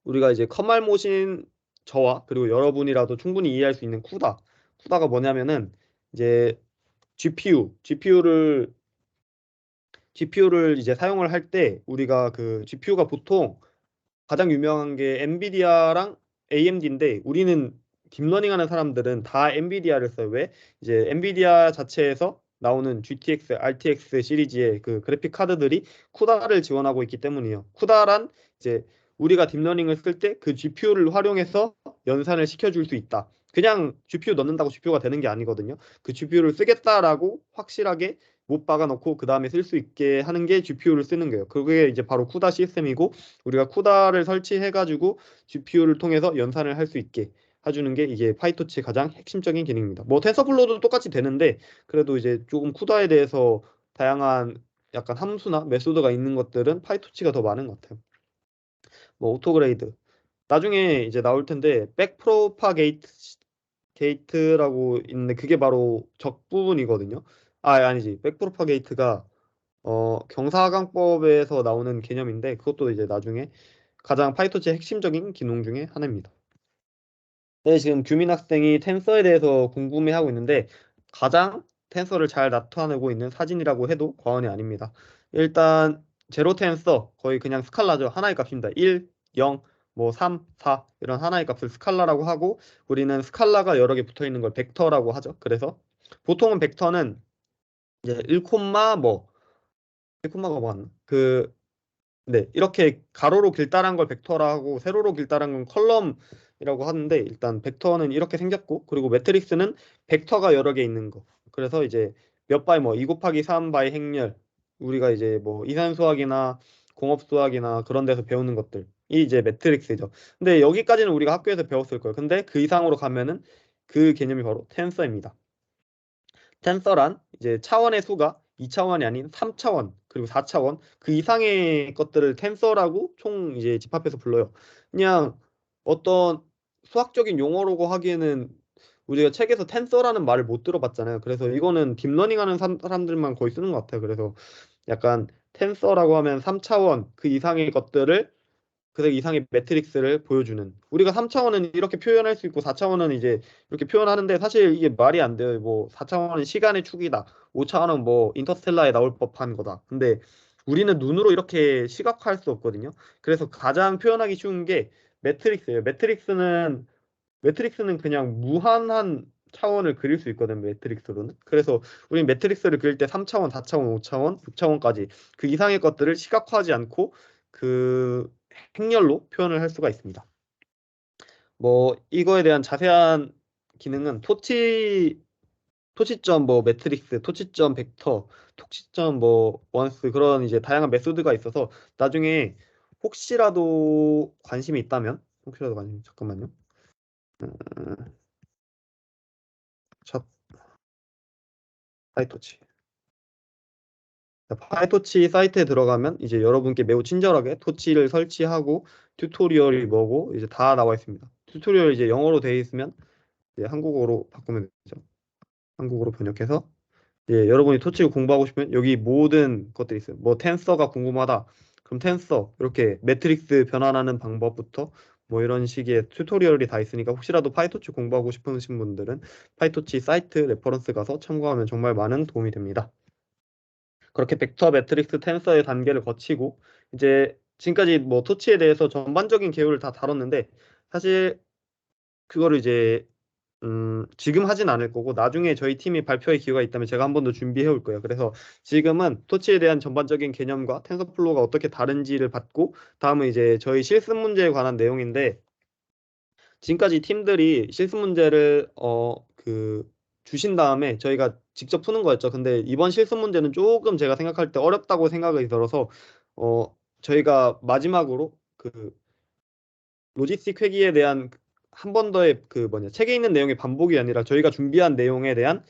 우리가 이제 컴알모신 저와 그리고 여러분이라도 충분히 이해할 수 있는 쿠다가 뭐냐면은 이제 GPU를 이제 사용을 할 때 우리가 그 GPU가 보통 가장 유명한 게 엔비디아랑 AMD인데 우리는 딥러닝 하는 사람들은 다 엔비디아를 써요. 왜? 이제 엔비디아 자체에서 나오는 GTX, RTX 시리즈의 그 그래픽 카드들이 쿠다를 지원하고 있기 때문이에요. 쿠다란 이제 우리가 딥러닝을 쓸 때 그 GPU를 활용해서 연산을 시켜줄 수 있다. 그냥 GPU 넣는다고 GPU가 되는 게 아니거든요. 그 GPU를 쓰겠다라고 확실하게 못 박아놓고 그 다음에 쓸 수 있게 하는 게 GPU를 쓰는 거예요. 그게 이제 바로 쿠다 시스템이고 우리가 쿠다를 설치해가지고 GPU를 통해서 연산을 할 수 있게 해주는 게 이게 파이토치의 가장 핵심적인 기능입니다. 뭐 텐서플로우도 똑같이 되는데 그래도 이제 조금 쿠다에 대해서 다양한 약간 함수나 메소드가 있는 것들은 파이토치가 더 많은 것 같아요. 뭐 오토그레이드 나중에 이제 나올 텐데 백프로파게이트라고 있는데 그게 바로 적 부분이거든요. 아니지 백프로파게이트가 경사강법에서 나오는 개념인데 그것도 이제 나중에 가장 파이토치의 핵심적인 기능 중에 하나입니다. 네, 지금 규민 학생이 텐서에 대해서 궁금해하고 있는데 가장 텐서를 잘 나타내고 있는 사진이라고 해도 과언이 아닙니다. 일단 제로 텐서 거의 그냥 스칼라죠. 하나의 값입니다. 1, 0, 뭐 3, 4 이런 하나의 값을 스칼라라고 하고 우리는 스칼라가 여러 개 붙어 있는 걸 벡터라고 하죠. 그래서 보통은 벡터는 이제 1, 뭐 1콤마가 뭐였나? 네, 이렇게 가로로 길다란 걸 벡터라 하고 세로로 길다란 건 컬럼이라고 하는데 일단 벡터는 이렇게 생겼고 그리고 매트릭스는 벡터가 여러 개 있는 거. 그래서 이제 몇 바이 뭐 2 곱하기 3 바이 행렬 우리가 이제 뭐 이산수학이나 공업수학이나 그런 데서 배우는 것들이 이제 매트릭스죠. 근데 여기까지는 우리가 학교에서 배웠을 거예요. 근데 그 이상으로 가면은 그 개념이 바로 텐서입니다. 텐서란 이제 차원의 수가 2차원이 아닌 3차원 그리고 4차원 그 이상의 것들을 텐서라고 총 이제 집합해서 불러요. 그냥 어떤 수학적인 용어라고 하기에는 우리가 책에서 텐서라는 말을 못 들어봤잖아요. 그래서 이거는 딥러닝 하는 사람들만 거의 쓰는 것 같아요. 그래서 약간 텐서라고 하면 3차원 그 이상의 것들을 그 이상의 매트릭스를 보여주는 우리가 3차원은 이렇게 표현할 수 있고 4차원은 이제 이렇게 표현하는데 사실 이게 말이 안 돼요. 뭐 4차원은 시간의 축이다. 5차원은 뭐 인터스텔라에 나올 법한 거다. 근데 우리는 눈으로 이렇게 시각화할 수 없거든요. 그래서 가장 표현하기 쉬운 게 매트릭스예요. 매트릭스는 그냥 무한한 차원을 그릴 수 있거든 매트릭스로는. 그래서 우리 매트릭스를 그릴 때 3차원, 4차원, 5차원, 6차원까지 그 이상의 것들을 시각화하지 않고 그 행렬로 표현을 할 수가 있습니다. 뭐 이거에 대한 자세한 기능은 토치점 뭐 매트릭스, 토치점 벡터, 토치점 뭐 원스 그런 이제 다양한 메소드가 있어서 나중에 혹시라도 관심이 있다면 잠깐만요. 첫 파이토치. 파이토치 사이트에 들어가면 이제 여러분께 매우 친절하게 토치를 설치하고 튜토리얼이 뭐고 이제 다 나와 있습니다. 튜토리얼 이제 영어로 되어 있으면 이제 한국어로 바꾸면 되죠. 한국어로 번역해서 여러분이 토치를 공부하고 싶으면 여기 모든 것들이 있어요. 뭐 텐서가 궁금하다. 그럼 텐서 이렇게 매트릭스 변환하는 방법부터 뭐 이런 식의 튜토리얼이 다 있으니까 혹시라도 파이토치 공부하고 싶으신 분들은 파이토치 사이트 레퍼런스 가서 참고하면 정말 많은 도움이 됩니다. 그렇게 벡터 매트릭스 텐서의 단계를 거치고 이제 지금까지 뭐 토치에 대해서 전반적인 개요를 다 다뤘는데 사실 그거를 이제 지금 하진 않을 거고 나중에 저희 팀이 발표할 기회가 있다면 제가 한 번 더 준비해 올 거예요. 그래서 지금은 토치에 대한 전반적인 개념과 텐서플로우가 어떻게 다른지를 받고 다음은 이제 저희 실습 문제에 관한 내용인데 지금까지 팀들이 실습 문제를 주신 다음에 저희가 직접 푸는 거였죠. 근데 이번 실습 문제는 조금 제가 생각할 때 어렵다고 생각이 들어서 저희가 마지막으로 그 로지스틱 회기에 대한 한 번 더의 책에 있는 내용의 반복이 아니라 저희가 준비한 내용에 대한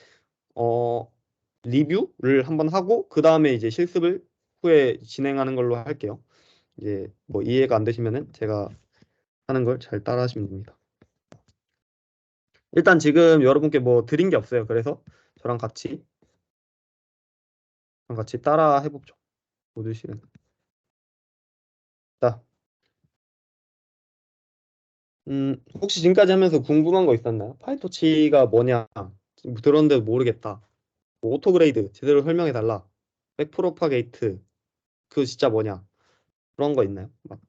리뷰를 한번 하고 그 다음에 이제 실습을 후에 진행하는 걸로 할게요. 이제 뭐 이해가 안 되시면은 제가 하는 걸 잘 따라하시면 됩니다. 일단 지금 여러분께 뭐 드린 게 없어요. 그래서 저랑 같이 따라 해보죠. 모두 실행. 자, 혹시 지금까지 하면서 궁금한 거 있었나요? 파이토치가 뭐냐? 들었는데 모르겠다. 뭐 오토그레이드 제대로 설명해 달라. 백프로파게이트 그거 진짜 뭐냐? 그런 거 있나요? 막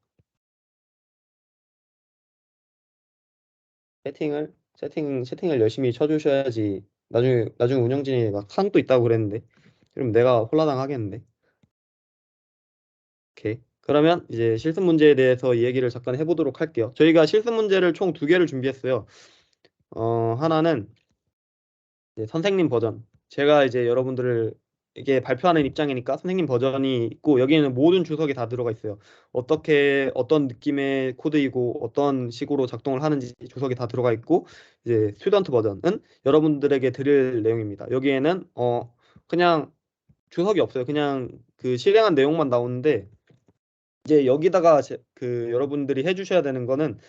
세팅을 열심히 쳐주셔야지. 나중에 운영진이 막 칸도 있다고 그랬는데, 그럼 내가 홀라당 하겠는데. 오케이. 그러면 이제 실습 문제에 대해서 얘기를 잠깐 해보도록 할게요. 저희가 실습 문제를 총 2개를 준비했어요. 하나는 이제 선생님 버전. 제가 이제 여러분들을 이게 발표하는 입장이니까 선생님 버전이 있고 여기에는 모든 주석이 다 들어가 있어요. 어떤 느낌의 코드이고 어떤 식으로 작동을 하는지 주석이 다 들어가 있고 이제 스튜던트 버전은 여러분들에게 드릴 내용입니다. 여기에는 그냥 주석이 없어요. 그냥 그 실행한 내용만 나오는데 이제 여기다가 여러분들이 해주셔야 되는 거는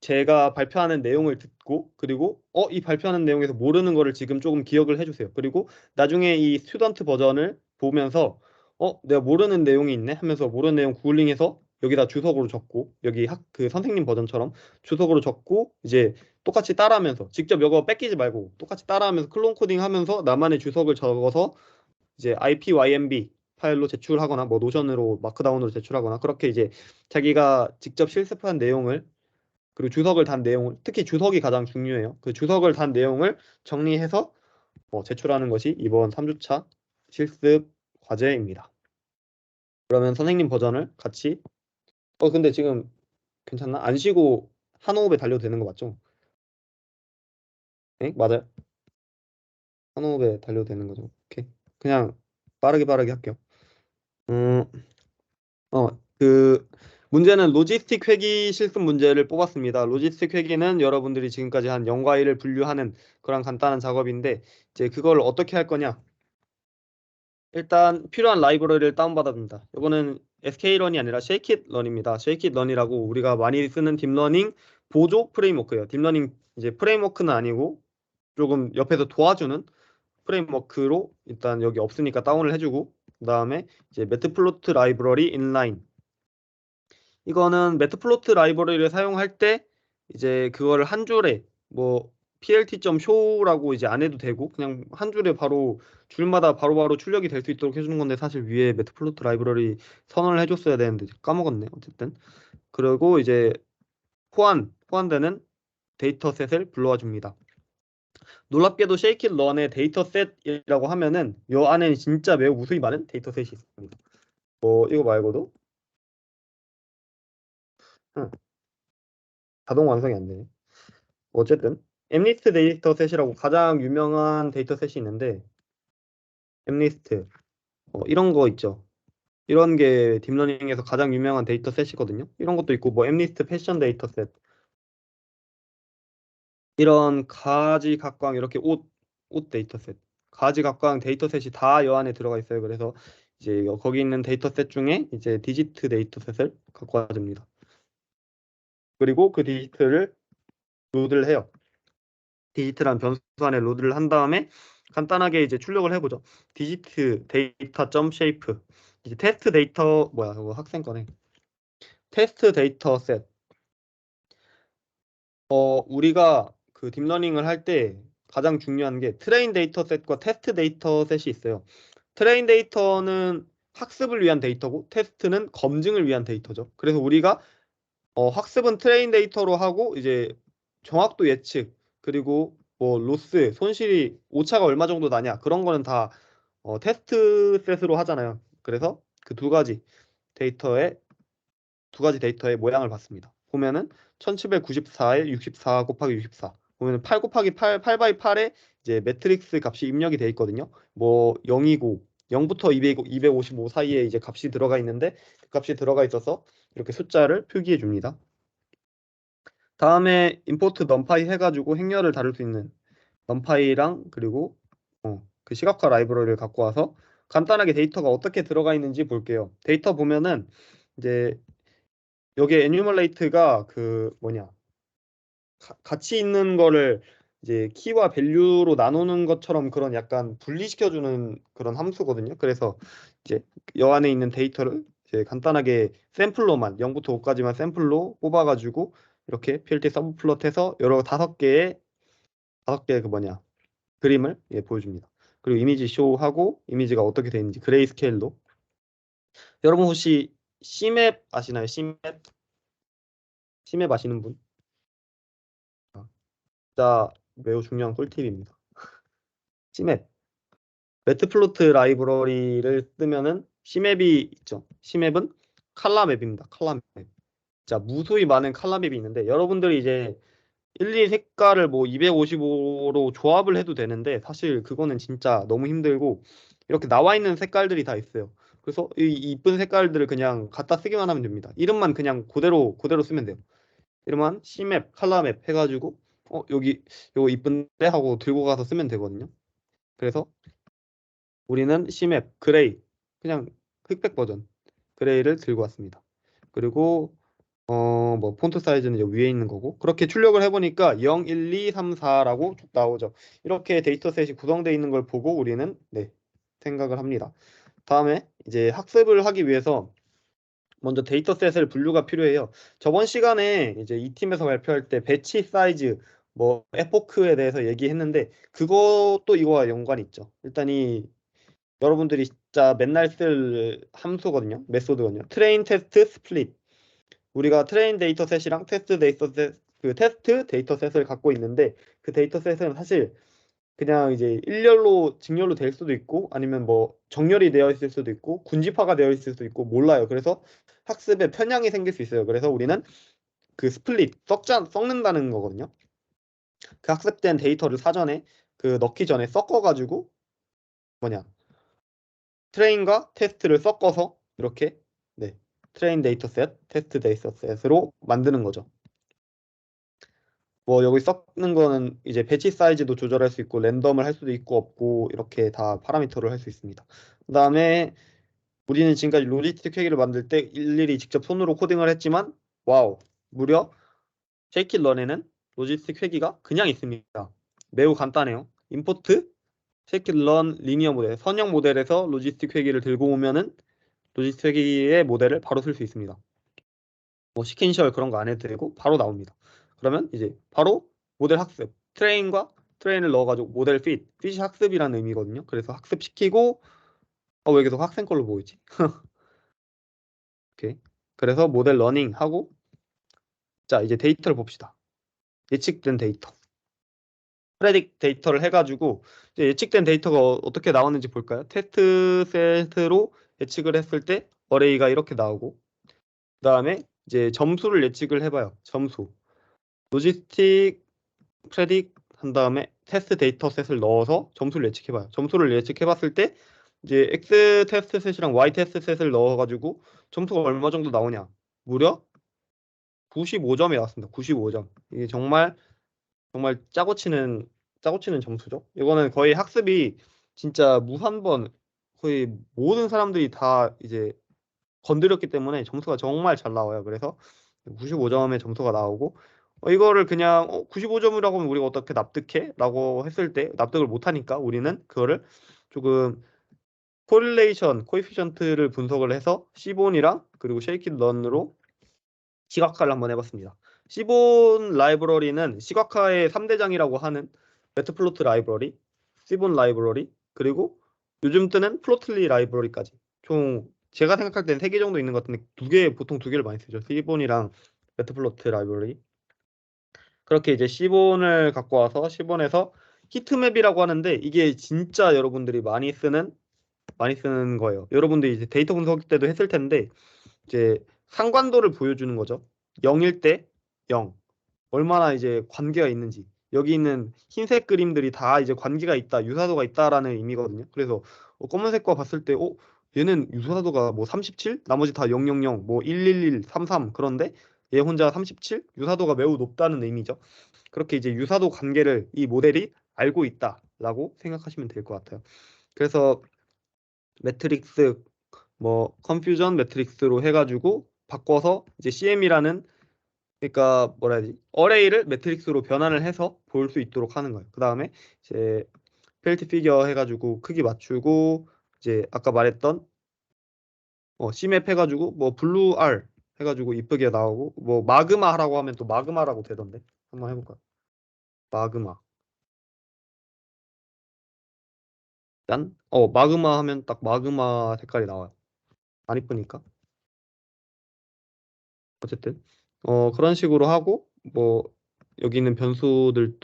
제가 발표하는 내용을 듣고 그리고 이 발표하는 내용에서 모르는 거를 지금 조금 기억을 해주세요. 그리고 나중에 이 스튜던트 버전을 보면서 내가 모르는 내용이 있네 하면서 모르는 내용 구글링해서 여기다 주석으로 적고 여기 그 선생님 버전처럼 주석으로 적고 이제 똑같이 따라하면서 직접 이거 뺏기지 말고 똑같이 따라하면서 클론 코딩 하면서 나만의 주석을 적어서 이제 IPYMB 파일로 제출하거나 뭐 노션으로 마크다운으로 제출하거나 그렇게 이제 자기가 직접 실습한 내용을 그리고 주석을 단 내용을 특히 주석이 가장 중요해요. 그 주석을 단 내용을 정리해서 제출하는 것이 이번 3주차 실습 과제입니다. 그러면 선생님 버전을 같이 근데 지금 괜찮나? 안 쉬고 한 호흡에 달려도 되는 거 맞죠? 네? 맞아요. 한 호흡에 달려도 되는 거죠. 오케이. 그냥 빠르게 할게요. 음, 그 문제는 로지스틱 회기 실습 문제를 뽑았습니다. 로지스틱 회기는 여러분들이 지금까지 한 0과 1을 분류하는 그런 간단한 작업인데 이제 그걸 어떻게 할 거냐? 일단 필요한 라이브러리를 다운받아줍니다. 이거는 sklearn이 아니라 scikit-learn입니다. scikit-learn이라고 우리가 많이 쓰는 딥러닝 보조 프레임워크예요. 딥러닝 이제 프레임워크는 아니고 조금 옆에서 도와주는 프레임워크로 일단 여기 없으니까 다운을 해주고 그다음에 이제 매트플로트 라이브러리 인라인 이거는 매트플로트 라이브러리를 사용할 때 이제 그거를 한 줄에 뭐 plt.show라고 이제 안 해도 되고 그냥 한 줄에 바로 줄마다 바로바로 출력이 될 수 있도록 해주는 건데 사실 위에 매트플로트 라이브러리 선언을 해줬어야 되는데 까먹었네 어쨌든 그리고 이제 호환되는 데이터셋을 불러와 줍니다. 놀랍게도 scikit-learn의 데이터셋이라고 하면은 이 안에 진짜 매우 무수히 많은 데이터셋이 있습니다. 이거 말고도 자동 완성이 안 되네. 어쨌든 엠리스트 데이터셋이라고 가장 유명한 데이터셋이 있는데 엠리스트 이런 거 있죠. 이런 게 딥러닝에서 가장 유명한 데이터셋이거든요. 이런 것도 있고 뭐 엠리스트 패션 데이터셋 이런 가지각광 이렇게 옷 데이터셋 가지각광 데이터셋이 다 여 안에 들어가 있어요. 그래서 이제 거기 있는 데이터셋 중에 이제 디지트 데이터셋을 갖고 와야 됩니다. 그리고 그 디지트를 로드를 해요. 디지트란 변수 안에 로드를 한 다음에 간단하게 이제 출력을 해보죠. 디지트 데이터 점 쉐이프 이제 테스트 데이터 뭐야 이거 학생 거네. 테스트 데이터 셋 우리가 그 딥러닝을 할 때 가장 중요한 게 트레인 데이터 셋과 테스트 데이터 셋이 있어요. 트레인 데이터는 학습을 위한 데이터고 테스트는 검증을 위한 데이터죠. 그래서 우리가 학습은 트레인 데이터로 하고 이제 정확도 예측 그리고 뭐 로스 손실이 오차가 얼마 정도 나냐 그런 거는 다 테스트 셋으로 하잖아요. 그래서 그 두 가지 데이터의 모양을 봤습니다. 보면은 1794에 64 곱하기 64 보면은 8 곱하기 8 8 바이 8에 이제 매트릭스 값이 입력이 돼 있거든요. 뭐 0이고 0부터 255 사이에 이제 값이 들어가 있는데 그 값이 들어가 있어서 이렇게 숫자를 표기해 줍니다. 다음에 임포트 넘파이 해가지고 행렬을 다룰 수 있는 넘파이랑 그리고 그 시각화 라이브러리를 갖고 와서 간단하게 데이터가 어떻게 들어가 있는지 볼게요. 데이터 보면은 이제 여기에 에뉴멀레이트가 그 뭐냐 가치 있는 거를 이제 키와 밸류로 나누는 것처럼 그런 약간 분리시켜주는 그런 함수거든요. 그래서 이제 여 안에 있는 데이터를 이제 간단하게 샘플로만 0부터 5까지만 샘플로 뽑아가지고 이렇게 PLT 서브플롯해서 여러 다섯 개의 그 뭐냐 그림을 보여줍니다. 그리고 이미지 쇼하고 이미지가 어떻게 되는지 그레이 스케일로 여러분 혹시 C맵 아시나요? C맵 아시는 분? 진짜 매우 중요한 꿀팁입니다. C맵 매트플로트 라이브러리를 쓰면은 C맵이 있죠. C맵은 칼라맵입니다. 칼라맵. 자, 무수히 많은 칼라맵이 있는데 여러분들이 이제 1, 2 색깔을 뭐 255로 조합을 해도 되는데 사실 그거는 진짜 너무 힘들고 이렇게 나와 있는 색깔들이 다 있어요. 그래서 이 이쁜 색깔들을 그냥 갖다 쓰기만 하면 됩니다. 이름만 그냥 그대로 쓰면 돼요. 이름만 C맵, 칼라맵 해가지고 여기 요거 이쁜데 하고 들고 가서 쓰면 되거든요. 그래서 우리는 C맵 그레이 그냥 흑백 버전 그레이를 들고 왔습니다. 그리고 뭐 폰트 사이즈는 여기 위에 있는 거고 그렇게 출력을 해보니까 0, 1, 2, 3, 4라고 쭉 나오죠. 이렇게 데이터셋이 구성되어 있는 걸 보고 우리는 생각을 합니다. 다음에 이제 학습을 하기 위해서 먼저 데이터셋을 분류가 필요해요. 저번 시간에 이제 이 팀에서 발표할 때 배치 사이즈 뭐 에포크에 대해서 얘기했는데 그것도 이거와 연관이 있죠. 일단 이 여러분들이 진짜 맨날 쓸 함수거든요. 메소드거든요. 트레인 테스트 스플릿. 우리가 트레인 데이터셋이랑 테스트 데이터셋을 갖고 있는데 그 데이터셋은 사실 그냥 이제 일렬로 직렬로 될 수도 있고 아니면 뭐 정렬이 되어 있을 수도 있고 군집화가 되어 있을 수도 있고 몰라요. 그래서 학습에 편향이 생길 수 있어요. 그래서 우리는 그 스플릿 섞는다는 거거든요. 그 학습된 데이터를 사전에 그 넣기 전에 섞어가지고 뭐냐 트레인과 테스트를 섞어서 이렇게 트레인 데이터셋, 테스트 데이터셋으로 만드는 거죠. 뭐 여기 섞는 거는 이제 배치 사이즈도 조절할 수 있고 랜덤을 할 수도 있고 없고 이렇게 다 파라미터를 할 수 있습니다. 그다음에 우리는 지금까지 로지스틱 회계를 만들 때 일일이 직접 손으로 코딩을 했지만 와우 무려 쉐이킷런에는 로지스틱 회계가 그냥 있습니다. 매우 간단해요. 임포트 쉐이킷런 리니어 모델 선형 모델에서 로지스틱 회계를 들고 오면은 로지스틱 회계의 모델을 바로 쓸 수 있습니다. 뭐 시킨셜 그런 거 안 해도 되고 바로 나옵니다. 그러면 이제 바로 모델 학습 트레인을 넣어가지고 모델 핏이 학습이라는 의미거든요. 그래서 학습시키고 왜 계속 학생 걸로 보이지? 오케이. 그래서 모델 러닝 하고 자 이제 데이터를 봅시다. 예측된 데이터 프레딕 데이터를 해가지고 이제 예측된 데이터가 어떻게 나왔는지 볼까요? 테스트 셋으로 예측을 했을 때 어레이가 이렇게 나오고 그 다음에 이제 점수를 예측을 해봐요. 점수 로지스틱 프레딕 한 다음에 테스트 데이터 셋을 넣어서 점수를 예측해봐요. 점수를 예측해봤을 때 이제 X 테스트 셋이랑 Y 테스트 셋을 넣어가지고 점수가 얼마 정도 나오냐? 무려 95점이 나왔습니다. 95점. 이게 정말 짜고 치는 점수죠. 이거는 거의 학습이 진짜 무한번 거의 모든 사람들이 다 이제 건드렸기 때문에 점수가 정말 잘 나와요. 그래서 95점의 점수가 나오고 이거를 그냥 95점이라고 하면 우리가 어떻게 납득해? 라고 했을 때 납득을 못하니까 우리는 그거를 조금 코릴레이션, 코에피션트를 분석을 해서 시본이랑 그리고 쉐이킷런으로 시각화를 한번 해봤습니다. 시본 라이브러리는 시각화의 3대장이라고 하는 매트플로트 라이브러리, 시본 라이브러리, 그리고 요즘 뜨는 플로틀리 라이브러리까지 총 제가 생각할 때는 3개 정도 있는 것 같은데 보통 두 개를 많이 쓰죠. 시본이랑 매트플로트 라이브러리. 그렇게 이제 시본을 갖고 와서 시본에서 히트맵이라고 하는데 이게 진짜 여러분들이 많이 쓰는 거예요. 여러분들이 이제 데이터 분석 때도 했을 텐데 이제 상관도를 보여주는 거죠. 0일 때 0. 얼마나 이제 관계가 있는지. 여기 있는 흰색 그림들이 다 이제 관계가 있다, 유사도가 있다라는 의미거든요. 그래서 검은색과 봤을 때 얘는 유사도가 뭐 37, 나머지 다 000, 뭐 111, 33 그런데 얘 혼자 37, 유사도가 매우 높다는 의미죠. 그렇게 이제 유사도 관계를 이 모델이 알고 있다라고 생각하시면 될 것 같아요. 그래서 매트릭스 뭐 컨퓨전 매트릭스로 해가지고 바꿔서 이제 CM이라는 그러니까 뭐라 해야 되지? 어레이를 매트릭스로 변환을 해서 볼 수 있도록 하는 거예요. 그 다음에 이제 펠트 피겨 해가지고 크기 맞추고 이제 아까 말했던 C맵 해가지고 뭐 블루 R 해가지고 이쁘게 나오고 뭐 마그마 하라고 하면 또 마그마라고 되던데 한번 해볼까요? 마그마 짠? 마그마 하면 딱 마그마 색깔이 나와요. 안 이쁘니까. 어쨌든 그런 식으로 하고 뭐 여기 있는 변수들은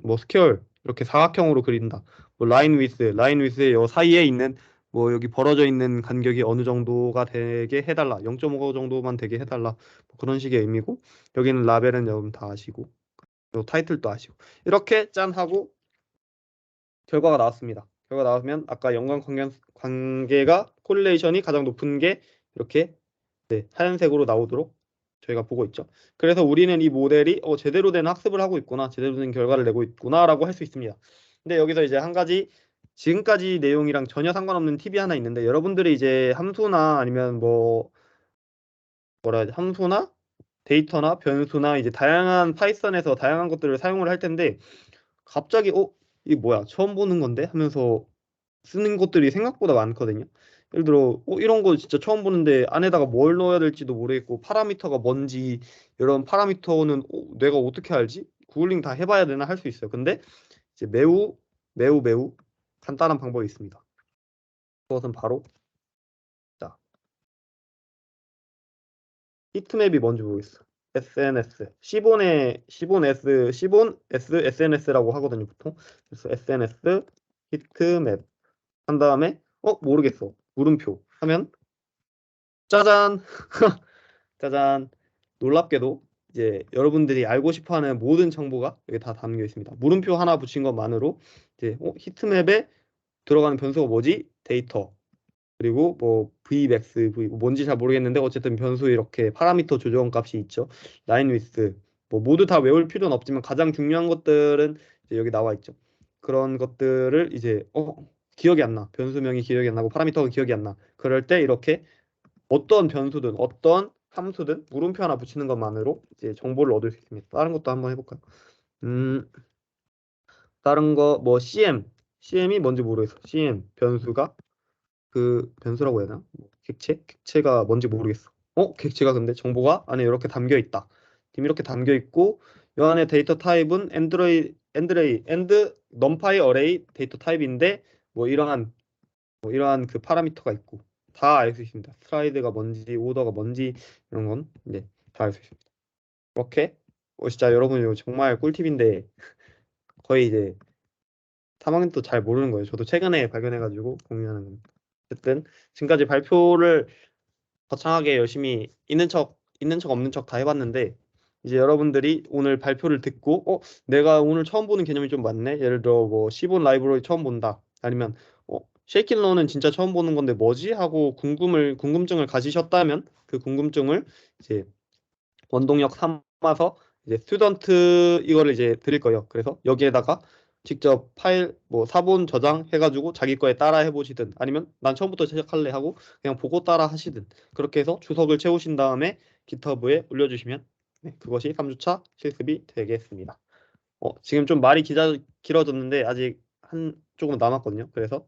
뭐 스퀘어 이렇게 사각형으로 그린다. 뭐 라인 위스의 요 사이에 있는 뭐 여기 벌어져 있는 간격이 어느 정도가 되게 해달라. 0.5 정도만 되게 해달라. 뭐 그런 식의 의미고 여기는 라벨은 여러분 다 아시고 요 타이틀도 아시고 이렇게 짠 하고 결과가 나왔습니다. 결과 나오면 아까 관계가 코릴레이션이 가장 높은 게 이렇게 하얀색으로 나오도록 저희가 보고 있죠. 그래서 우리는 이 모델이 제대로 된 학습을 하고 있구나, 제대로 된 결과를 내고 있구나라고 할 수 있습니다. 근데 여기서 이제 한 가지 지금까지 내용이랑 전혀 상관없는 팁이 하나 있는데 여러분들이 이제 함수나 아니면 뭐라 해야 지 함수나 데이터나 변수나 이제 다양한 파이썬에서 다양한 것들을 사용을 할 텐데 갑자기 이게 뭐야 처음 보는 건데 하면서 쓰는 것들이 생각보다 많거든요. 예를 들어 이런 거 진짜 처음 보는데 안에다가 뭘 넣어야 될지도 모르겠고 파라미터가 뭔지 이런 파라미터는 내가 어떻게 알지? 구글링 다 해봐야 되나 할 수 있어요. 근데 이제 매우 간단한 방법이 있습니다. 그것은 바로 자 히트맵이 뭔지 모르겠어. SNS 시본 SNS라고 하거든요 보통. 그래서 SNS 히트맵 한 다음에 모르겠어 물음표 하면 짜잔 짜잔 놀랍게도 이제 여러분들이 알고 싶어하는 모든 정보가 여기 다 담겨 있습니다. 물음표 하나 붙인 것만으로 이제 히트맵에 들어가는 변수가 뭐지? 데이터 그리고 뭐 Vmax, 뭔지 잘 모르겠는데 어쨌든 변수 이렇게 파라미터 조정 값이 있죠. 라인 위스 뭐 모두 다 외울 필요는 없지만 가장 중요한 것들은 이제 여기 나와 있죠. 그런 것들을 이제 기억이 안 나. 변수명이 기억이 안 나고 파라미터가 기억이 안 나. 그럴 때 이렇게 어떤 변수든 어떤 함수든 물음표 하나 붙이는 것만으로 이제 정보를 얻을 수 있습니다. 다른 것도 한번 해볼까요? 다른 거 뭐 CM이 뭔지 모르겠어. CM 변수가 그 변수라고 해야 되나? 객체가 뭔지 모르겠어. 객체가 근데 정보가 안에 이렇게 담겨 있다. 지금 이렇게 담겨 있고 이 안에 데이터 타입은 엔드 넘파이 어레이 데이터 타입인데 뭐 이러한 그 파라미터가 있고 다 알 수 있습니다. 스트라이드가 뭔지 오더가 뭔지 이런 건 이제 다 알 수 있습니다. 이렇게 진짜 여러분 이거 정말 꿀팁인데 거의 이제 3학년도 잘 모르는 거예요. 저도 최근에 발견해가지고 공유하는 겁니다. 어쨌든 지금까지 발표를 거창하게 열심히 있는 척 없는 척 다 해봤는데 이제 여러분들이 오늘 발표를 듣고 내가 오늘 처음 보는 개념이 좀 많네. 예를 들어 뭐 시본 라이브러리 처음 본다. 아니면 쉐이킨러는 진짜 처음 보는 건데 뭐지? 하고 궁금증을 가지셨다면 그 궁금증을 이제 원동력 삼아서 이제 스튜던트 이거를 이제 드릴 거예요. 그래서 여기에다가 직접 파일 뭐 사본 저장해가지고 자기 거에 따라 해보시든 아니면 난 처음부터 시작할래 하고 그냥 보고 따라 하시든 그렇게 해서 주석을 채우신 다음에 GitHub에 올려주시면 네, 그것이 3주차 실습이 되겠습니다. 지금 좀 말이 길어졌는데 아직 조금 남았거든요. 그래서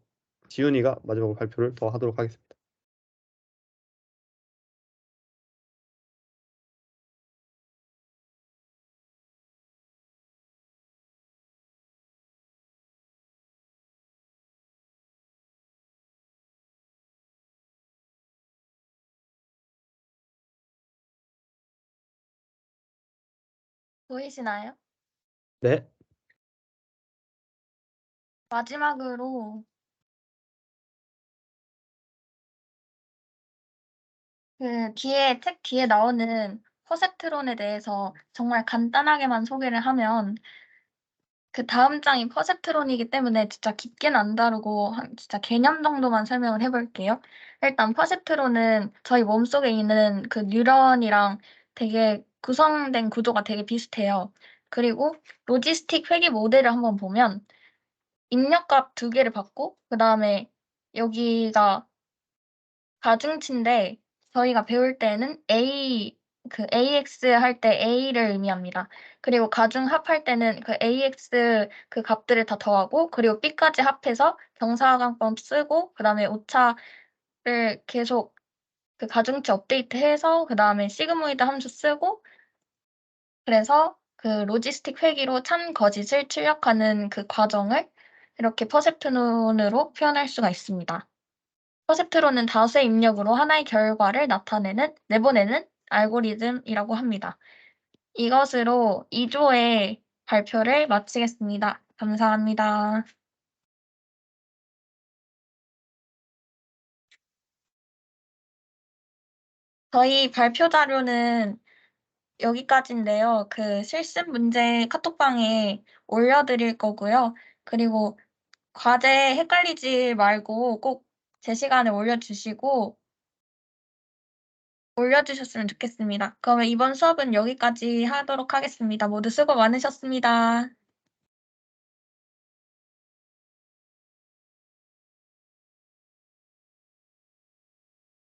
지훈이가 마지막으로 발표를 더 하도록 하겠습니다. 보이시나요? 네. 마지막으로 책 뒤에 나오는 퍼셉트론에 대해서 정말 간단하게만 소개를 하면 그 다음 장이 퍼셉트론이기 때문에 진짜 깊게는 안 다루고 진짜 개념 정도만 설명을 해볼게요. 일단 퍼셉트론은 저희 몸속에 있는 그 뉴런이랑 되게 구성된 구조가 되게 비슷해요. 그리고 로지스틱 회귀 모델을 한번 보면 입력값 2개를 받고 그다음에 여기가 가중치인데 저희가 배울 때는 AX 할 때 A를 의미합니다. 그리고 가중 합할 때는 그 AX 그 값들을 다 더하고 그리고 B까지 합해서 경사각법 쓰고 그다음에 오차를 계속 그 가중치 업데이트해서 그다음에 시그모이드 함수 쓰고 그래서 그 로지스틱 회귀로 참 거짓을 출력하는 그 과정을 이렇게 퍼셉트론으로 표현할 수가 있습니다. 퍼셉트론은 다수의 입력으로 하나의 결과를 내보내는 알고리즘이라고 합니다. 이것으로 2조의 발표를 마치겠습니다. 감사합니다. 저희 발표 자료는 여기까지인데요. 그 실습 문제 카톡방에 올려드릴 거고요. 그리고 과제 헷갈리지 말고 꼭 제 시간에 올려주셨으면 좋겠습니다. 그러면 이번 수업은 여기까지 하도록 하겠습니다. 모두 수고 많으셨습니다.